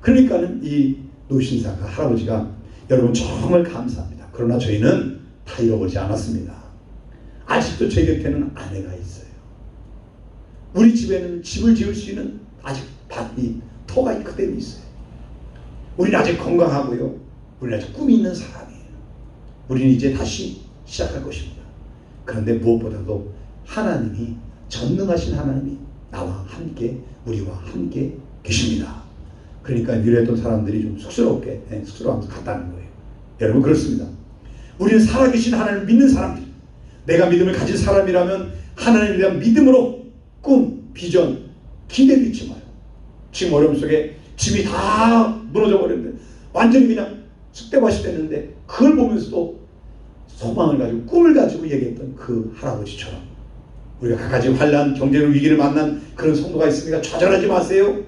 그러니까는 이 노신사가, 할아버지가 여러분 정말 감사합니다. 그러나 저희는 다 잃어버리지 않았습니다. 아직도 제 곁에는 아내가 있어요. 우리 집에는 집을 지을 수 있는 아직 밭이, 터가 그대로 있어요. 우리는 아직 건강하고요. 우리는 아직 꿈이 있는 사람이에요. 우리는 이제 다시 시작할 것입니다. 그런데 무엇보다도 하나님이, 전능하신 하나님이 나와 함께, 우리와 함께 계십니다. 그러니까 미래했던 사람들이 좀 쑥스러워하면서 갔다는 거예요. 여러분 그렇습니다. 우리는 살아계신 하나님을 믿는 사람들, 내가 믿음을 가진 사람이라면 하나님에 대한 믿음으로 꿈, 비전, 기대를 잊지 마요. 지금 어려움 속에 집이 다 무너져 버렸는데, 완전히 그냥 쑥대밭이 됐는데, 그걸 보면서도 소망을 가지고 꿈을 가지고 얘기했던 그 할아버지처럼 우리가 각가지 환난, 경제적 위기를 만난 그런 성도가 있으니까 좌절하지 마세요.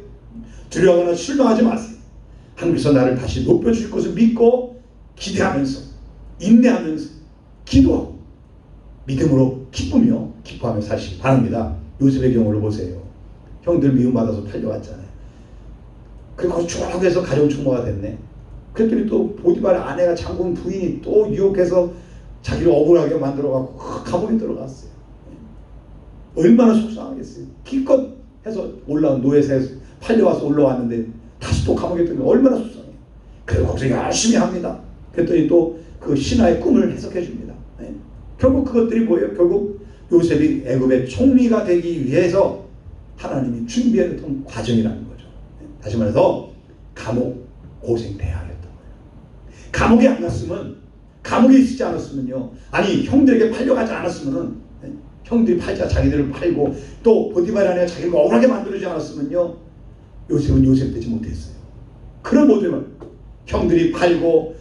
두려워하거나 실망하지 마세요. 하나님께서 나를 다시 높여줄 것을 믿고 기대하면서, 인내하면서, 기도하고 믿음으로 기뻐하며 사시기 바랍니다. 요셉의 경우를 보세요. 형들 미움받아서 팔려왔잖아요. 그리고 죽으라고 해서 가정 총무가 됐네. 그랬더니 또 보디발의 아내가 장군 부인이 또 유혹해서 자기를 억울하게 만들어갖고 감옥에 들어갔어요. 얼마나 속상하겠어요. 기껏 해서 올라온 노예사에서 팔려와서 올라왔는데 다시 또 감옥에 들면 얼마나 속상해요. 그래서 거기서 열심히 합니다. 그랬더니 또 그 신하의 꿈을 해석해 줍니다. 결국 그것들이 뭐예요? 결국 요셉이 애굽의 총리가 되기 위해서 하나님이 준비했던 과정이라는 거죠. 다시 말해서 감옥 고생 대학이었던 거예요. 감옥에 안 갔으면, 감옥에 있지 않았으면요, 아니 형들에게 팔려가지 않았으면은, 형들이 팔자 자기들을 팔고 또 보디발 아내가 자기를 억울하게 만들지 않았으면요, 요셉은 요셉 되지 못했어요. 그런 모습은 형들이 팔고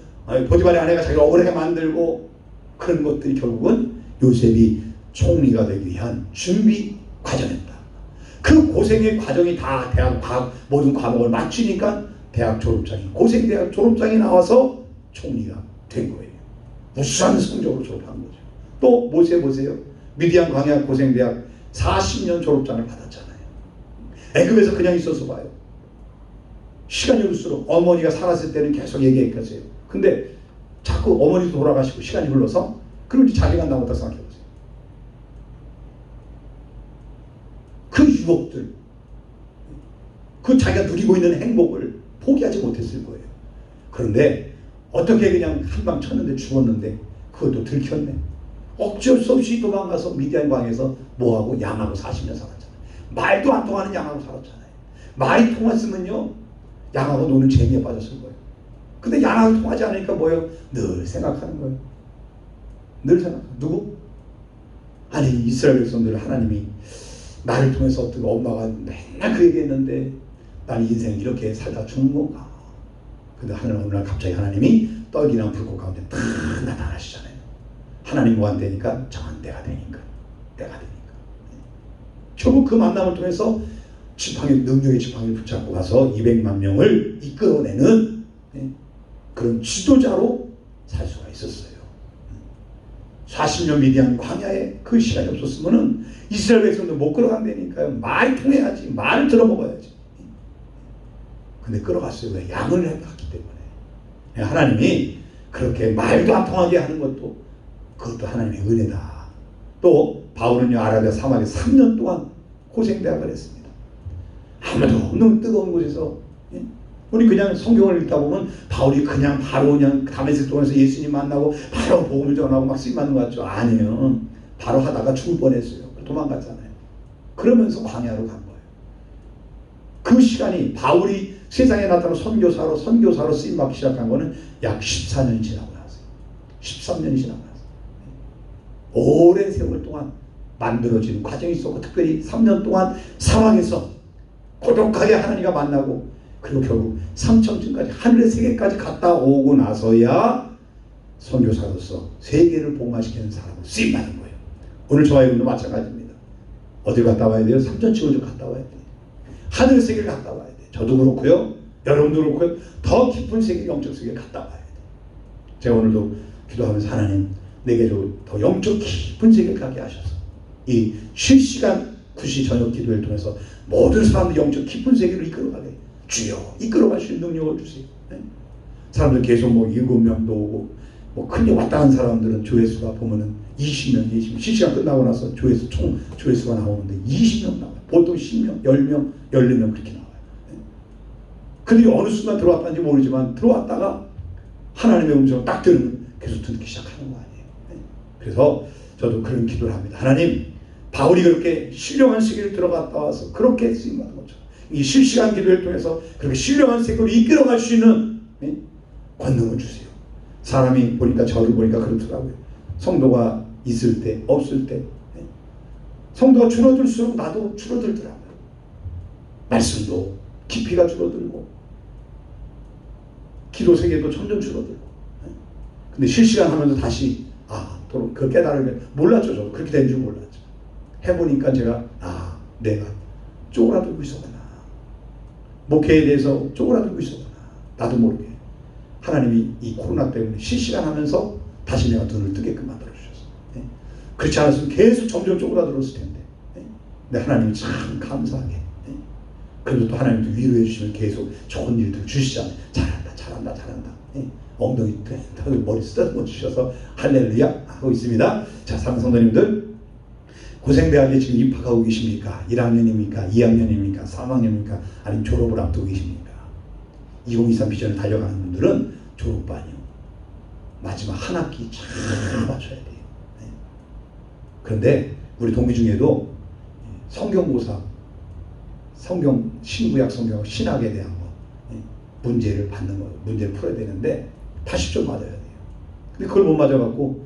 보디발의 아내가 자기를 억울하게 만들고 그런 것들이 결국은 요셉이 총리가 되기 위한 준비 과정이었다. 그 고생의 과정이 다 모든 과목을 마치니까 대학 졸업장이, 고생대학 졸업장이 나와서 총리가 된 거예요. 우수한 성적으로 졸업한 거죠. 또 모세 보세요. 미디안 광야 고생대학 40년 졸업장을 받았잖아요. 애굽에서 그냥 있어서 봐요. 시간이 흘수록 어머니가 살았을 때는 계속 얘기했겠어요. 근데 자꾸 어머니도 돌아가시고 시간이 흘러서 그런지 자기가 나오다 생각해보세요. 그 유혹들, 그 자기가 누리고 있는 행복을 포기하지 못했을 거예요. 그런데 어떻게 그냥 한방 쳤는데 죽었는데 그것도 들켰네. 어쩔 수 없이 도망가서 미디안 광에서 뭐하고 양하고 40년 살았잖아요. 말도 안 통하는 양하고 살았잖아요. 말이 통했으면요, 양하고 노는 재미에 빠졌을 거예요. 근데 양하고 통하지 않으니까 뭐예요? 늘 생각하는 거예요. 늘 생각하는. 누구? 아니 이스라엘 백성들 하나님이 나를 통해서 어떻게 엄마가 맨날 그 얘기했는데 나는 인생 이렇게 살다 죽는 건가? 근데 하나님 어느 날 갑자기 하나님이 떨기나 불꽃 가운데 딱 나타나시잖아요. 하나님 뭐안 되니까 정한 때가 되니까. 결국 그 만남을 통해서 능력의 지팡이를 붙잡고 가서 200만 명을 이끌어내는 그런 지도자로 살 수가 있었어요. 40년 미디안 광야에 그 시간이 없었으면은 이스라엘 백성도 못 끌어간다니까요. 말이 통해야지, 말을 들어먹어야지. 근데 끌어갔어요. 왜? 양을 했기 때문에. 하나님이 그렇게 말도 안 통하게 하는 것도, 그것도 하나님의 은혜다. 또 바울은요, 아라비아 사막에 3년 동안 고생대학을 했습니다. 아무도 없는 뜨거운 곳에서. 우리 그냥 성경을 읽다 보면 바울이 바로 다메섹 동에서 예수님 만나고 바로 복음을 전하고 막 쓰임받는 것 같죠? 아니에요. 바로 하다가 죽을 뻔했어요. 도망갔잖아요. 그러면서 광야로 간 거예요. 그 시간이 바울이 세상에 나타나서 선교사로 쓰임받기 시작한 거는 약 14년이 지나고 나서요. 13년이 지나고 나서요. 오랜 세월 동안 만들어진 과정이 있었고, 특별히 3년 동안 사막에서 고독하게 하나님과 만나고 그리고 결국 삼천층까지 하늘의 세계까지 갔다 오고 나서야 선교사로서 세계를 복음화시키는 사람으로 쓰임받은 거예요. 오늘 저와 여러분도 마찬가지입니다. 어딜 갔다 와야 돼요? 삼천층을 좀 갔다 와야 돼요. 하늘의 세계를 갔다 와야 돼요. 저도 그렇고요. 여러분도 그렇고요. 더 깊은 세계, 영적 세계를 갔다 와야 돼요. 제가 오늘도 기도하면서 하나님 내게 더 영적 깊은 세계를 가게 하셔서 이 실시간 9시 저녁 기도를 통해서 모든 사람들 영적 깊은 세계를 이끌어가게 주여 이끌어갈 수 있는 능력을 주세요. 네? 사람들 계속 뭐 7명도 오고 뭐 큰일 왔다 간 사람들은 조회수가 보면은 20명, 20명 실시간 끝나고 나서 총 조회수가 나오는데 20명 나와요. 보통 10명, 10명, 14명 그렇게 나와요. 네? 근데 어느 순간 들어왔다는지 모르지만 들어왔다가 하나님의 음성을 딱 들으면 계속 듣기 시작하는 거 아니에요. 네? 그래서 저도 그런 기도를 합니다. 하나님, 바울이 그렇게 신령한 세계를 들어갔다 와서 그렇게 쓰임받은 것처럼 이 실시간 기도를 통해서 그렇게 신령한 세계로 이끌어갈 수 있는 권능을 주세요. 사람이 보니까 저를 보니까 그렇더라고요. 성도가 있을 때 없을 때 성도가 줄어들수록 나도 줄어들더라고요. 말씀도 깊이가 줄어들고 기도 세계도 점점 줄어들고. 근데 실시간 하면서 다시 그 깨달으면 몰랐죠. 저도 그렇게 된 줄 몰랐죠. 해보니까 제가 내가 쪼그라들고 있었구나. 목회에 대해서 쪼그라들고 있었구나. 나도 모르게 하나님이 이 코로나 때문에 실시간 하면서 다시 내가 눈을 뜨게끔 만들어주셨어. 네? 그렇지 않았으면 계속 점점 쪼그라들었을 텐데. 네? 근데 하나님이 참 감사하게. 네? 그래도 또 하나님도 위로해 주시면 계속 좋은 일들 주시잖아요. 잘한다. 네? 엉덩이 머리 쓰다듬어 주셔서 할렐루야 하고 있습니다. 자, 사랑하는 성도님들, 고생대학에 지금 입학하고 계십니까? 1학년입니까? 2학년입니까? 3학년입니까? 아니면 졸업을 앞두고 계십니까? 2023 비전을 달려가는 분들은 졸업반이요. 마지막 한 학기 잘 맞춰야 돼요. 네. 그런데 우리 동기 중에도 성경고사, 신구약 성경, 신학에 대한 문제를 받는 거, 문제를 풀어야 되는데 80점 맞아야 돼요. 근데 그걸 못 맞아갖고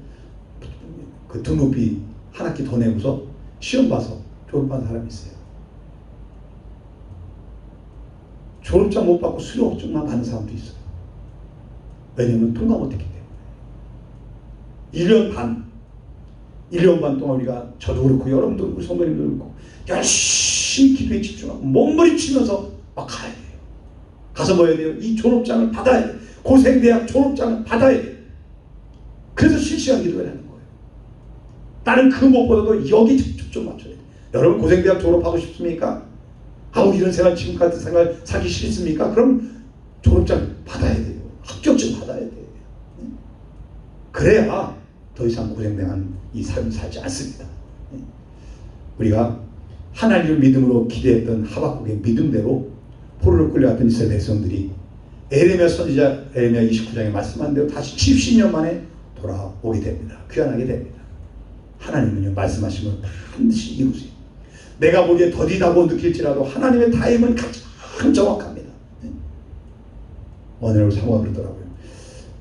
그 등록비 한 학기 더 내고서 시험 봐서 졸업한 사람이 있어요. 졸업장 못 받고 수료증만 받는 사람도 있어요. 왜냐면 통과 못했기 때문에. 1년 반 동안 우리가 저도 그렇고 여러분도 그렇고 성도님도 그렇고 열심히 기도에 집중하고 몸부림치면서 막 가야 돼요. 가서 뭐 해야 돼요? 이 졸업장을 받아야 돼요. 고생대학 졸업장을 받아야 돼요. 그래서 실시간 기도를 하는 거예요. 다른 그 무엇보다도 여기 좀 맞춰야 돼요. 여러분 고생대학 졸업하고 싶습니까? 이런 생활, 지금 같은 생활 살기 싫습니까? 그럼 졸업장 받아야 돼요. 합격증 받아야 돼요. 그래야 더 이상 고생당한 이 삶을 살지 않습니다. 우리가 하나님을 믿음으로 기대했던 하박국의 믿음대로 포로로 끌려갔던 이스라엘 백성들이 에레미야 선지자 에레미야 29장에 말씀한 대로 다시 70년 만에 돌아오게 됩니다. 귀환하게 됩니다. 하나님은요, 말씀하시면 반드시 이루세요. 내가 보기에 더디다고 느낄지라도 하나님의 타임은 가장 정확합니다. 어느 날 사모가 그러더라고요.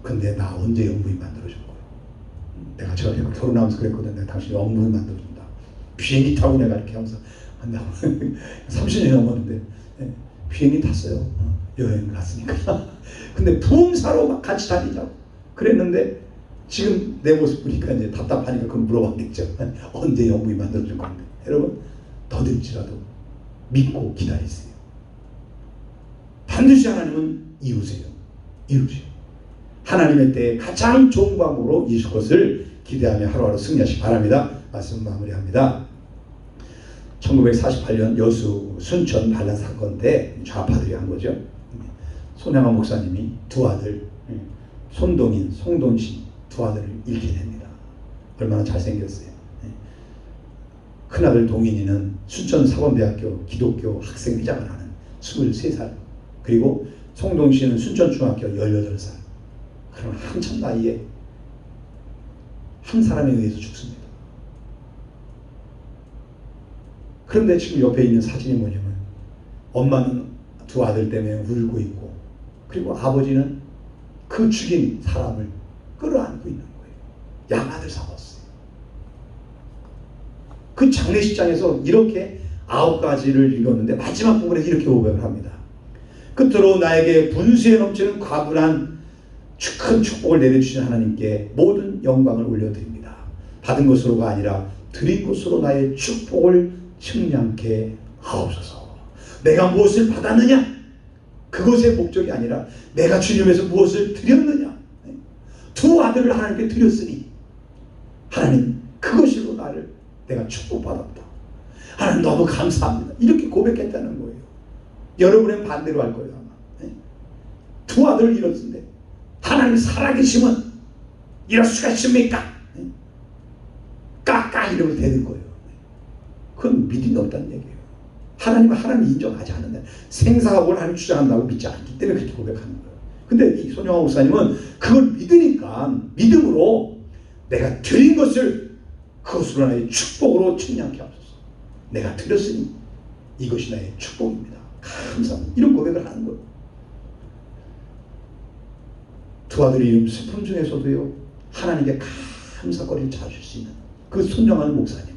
근데 나 언제 영부인 만들어줄 거야? 내가 저한테 결혼하면서 그랬거든. 내가 당신이 영부인 만들어준다. 비행기 타고 내가 이렇게 하면서 한다고 30년이 넘었는데 비행기 탔어요. 여행을 갔으니까. 근데 부흥사로 막 같이 다니자고 그랬는데 지금 내 모습 보니까 이제 답답하니까 그걸 물어봤겠죠. 언제 영부인 만들어줄 건데. 여러분 더딜지라도 믿고 기다리세요. 반드시 하나님은 이루세요. 하나님의 때에 가장 좋은 방법으로 이루실 것을 기대하며 하루하루 승리하시기 바랍니다. 말씀 마무리합니다. 1948년 여수 순천 반란 사건 때 좌파들이 한 거죠. 손양환 목사님이 두 아들 손동인, 송동신 두 아들을 잃게 됩니다. 얼마나 잘생겼어요. 큰아들 동인이는 순천 사범대학교 기독교 학생회장을 하는 23살, 그리고 송동신은 순천중학교 18살. 그럼 한참 나이에 한 사람에 의해서 죽습니다. 그런데 지금 옆에 있는 사진이 뭐냐면 엄마는 두 아들 때문에 울고 있고, 그리고 아버지는 그 죽인 사람을 끌어안고 있는 거예요. 양아들 삼았어요. 그 장례식장에서 이렇게 9가지를 읽었는데 마지막 부분에 이렇게 고백을 합니다. 끝으로 나에게 분수에 넘치는 과분한 큰 축복을 내려주신 하나님께 모든 영광을 올려드립니다. 받은 것으로가 아니라 드린 것으로 나의 축복을 측량케 하옵소서. 내가 무엇을 받았느냐? 그것의 목적이 아니라 내가 주님에서 무엇을 드렸느냐? 두 아들을 하나님께 드렸으니 하나님 그것으로 내가 축복받았다. 하나님 너무 감사합니다. 이렇게 고백했다는 거예요. 여러분은 반대로 할 거예요. 아마. 두 아들을 잃었는데 하나님 살아계시면 이럴 수가 있습니까? 까까 이러면 되는 거예요. 그건 믿음이 없다는 얘기예요. 하나님은 하나님 인정하지 않는다. 생사가 뭘 하나님 주장한다고 믿지 않기 때문에 그렇게 고백하는 거예요. 근데 이 손영화 목사님은 그걸 믿으니까 믿음으로 내가 드린 것을 그것으로 나의 축복으로 측량케 하옵소서. 내가 드렸으니 이것이 나의 축복입니다. 감사합니다. 이런 고백을 하는 거예요. 두 아들의 이름 슬픔 중에서도요 하나님께 감사거리를 찾을 수 있는 그 순정한 목사님의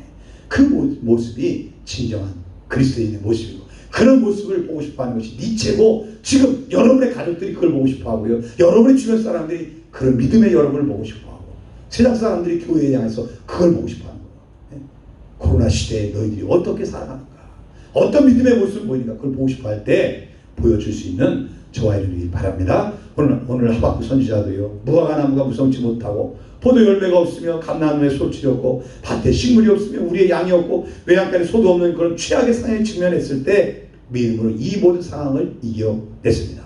그 모습이 진정한 그리스도인의 모습이고, 그런 모습을 보고 싶어하는 것이 니체고, 지금 여러분의 가족들이 그걸 보고 싶어하고요, 여러분의 주변 사람들이 그런 믿음의 여러분을 보고 싶어하고, 세상 사람들이 교회에 향해서 그걸 보고 싶어하는 거예요. 코로나 시대에 너희들이 어떻게 살아가는가, 어떤 믿음의 모습을 보이니까 그걸 보고 싶어할 때 보여줄 수 있는 저와 여러분이 바랍니다. 오늘 하박국 선지자도요, 무화과 나무가 무성치 못하고 포도 열매가 없으며 감나무에 소출이 없고 밭에 식물이 없으며 우리의 양이 없고 외양간에 소도 없는 그런 최악의 상황에 직면했을 때 믿음으로 이 모든 상황을 이겨냈습니다.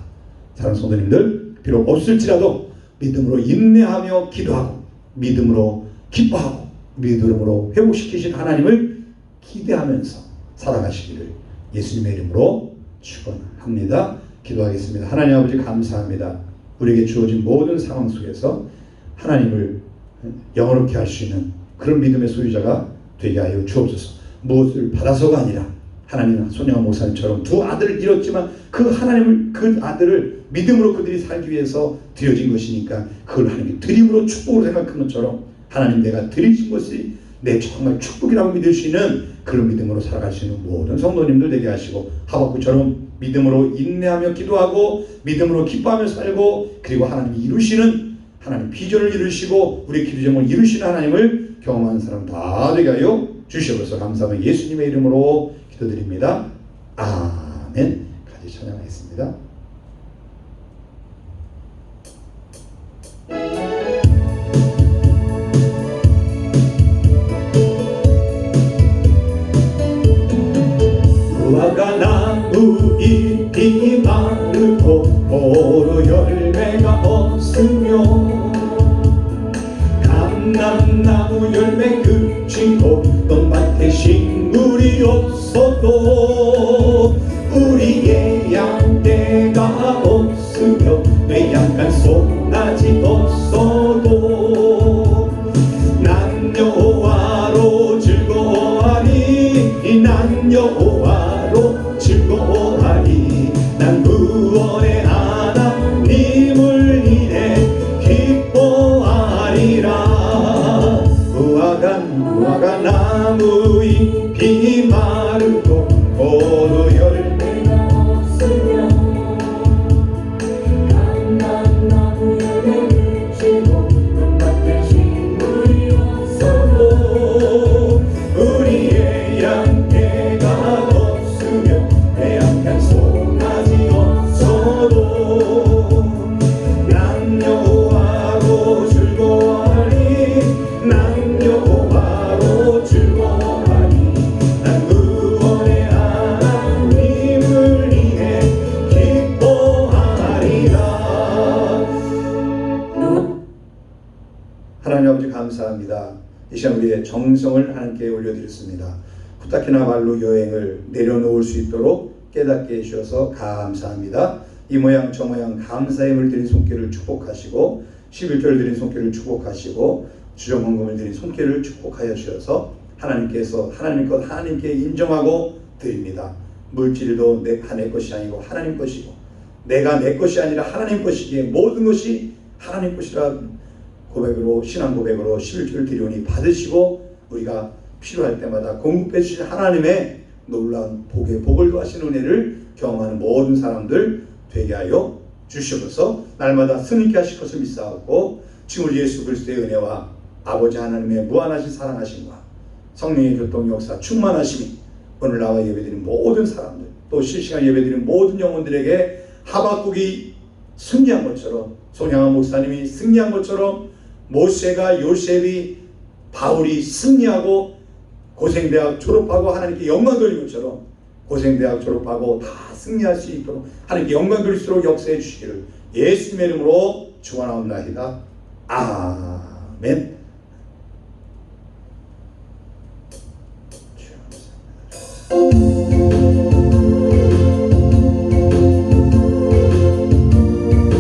사랑하는 성도님들, 비록 없을지라도 믿음으로 인내하며 기도하고 믿음으로 기뻐하고 믿음으로 회복시키신 하나님을 기대하면서 살아가시기를 예수님의 이름으로 축원합니다. 기도하겠습니다. 하나님 아버지 감사합니다. 우리에게 주어진 모든 상황 속에서 하나님을 영원롭게 할 수 있는 그런 믿음의 소유자가 되게 하여 주옵소서. 무엇을 받아서가 아니라 하나님 손영화 목사님처럼 두 아들을 잃었지만 그 하나님을, 그 아들을 믿음으로 그들이 살기 위해서 드려진 것이니까 그걸 하나님께 드림으로 축복으로 생각한 것처럼 하나님 내가 드리신 것이 내 정말 축복이라고 믿을 수 있는 그런 믿음으로 살아갈 수 있는 모든 성도님들 되게 하시고, 하박국처럼 믿음으로 인내하며 기도하고 믿음으로 기뻐하며 살고, 그리고 하나님이 이루시는 하나님 비전을 이루시고 우리 기도점을 이루시는 하나님을 경험하는 사람 다 되게 하여 주시옵소서. 감사하며 예수님의 이름으로 기도드립니다. 아멘. 같이 찬양하겠습니다. 무화과 나무 잎이 마르고 포도 열매가 없으며 감람나무 열매 그치고 넌밭에 식물이 없어도 우리의 양떼가 없으며 외양간 송아지 없어도 난 여호와로 즐거워하리, 난 여호와로 즐거워하리. 난 구원의 하나님을 인해 기뻐하리라. 무화과 나무 잎이 마르고 포도 열매가 없으며 감람나무 열매 그치고 넌밭에 식물이 없어도 우리의 양떼가 없으며 배양간 송아지 없어도 난 여호와로 즐거워하리, 난 여호와로 즐거워하리. 난 구원의 하나님을 인해 기뻐하리라. 하나님 아버지 감사합니다. 이 시간 우리의 정성을 하나님께 올려드렸습니다. 후타키나발루 여행을 내려놓을 수 있도록 깨닫게 해주셔서 감사합니다. 이 모양 저 모양 감사의 물 드린 손길을 축복하시고 11조를 드린 손길을 축복하시고 주정헌금을 드린 손길을 축복하여 주셔서 하나님께서 하나님 것 하나님께 인정하고 드립니다. 물질도 내 것이 아니고 하나님 것이고 내가 내 것이 아니라 하나님 것이기에 모든 것이 하나님 것이라 고백으로, 신앙 고백으로 11조를 드리오니 받으시고 우리가 필요할 때마다 공급해 주신 하나님의 놀라운 복을 더하시는 은혜를 경험하는 모든 사람들 되게 하여 주시옵소서. 날마다 승리케 하실 것을 믿사옵고 지금 우리 예수 그리스도의 은혜와 아버지 하나님의 무한하신 사랑하심과 성령의 교통 역사 충만하심이 오늘 나와 예배드린 모든 사람들, 또 실시간 예배드린 모든 영혼들에게 하박국이 승리한 것처럼, 손양한 목사님이 승리한 것처럼, 모세가, 요셉이, 바울이 승리하고 고생대학 졸업하고 하나님께 영광 돌린 것처럼 고생대학 졸업하고 다 승리할 수 있도록 하나님께 영광 돌릴수록 역사해 주시기를 예수님의 이름으로 축원하옵나이다. 아멘.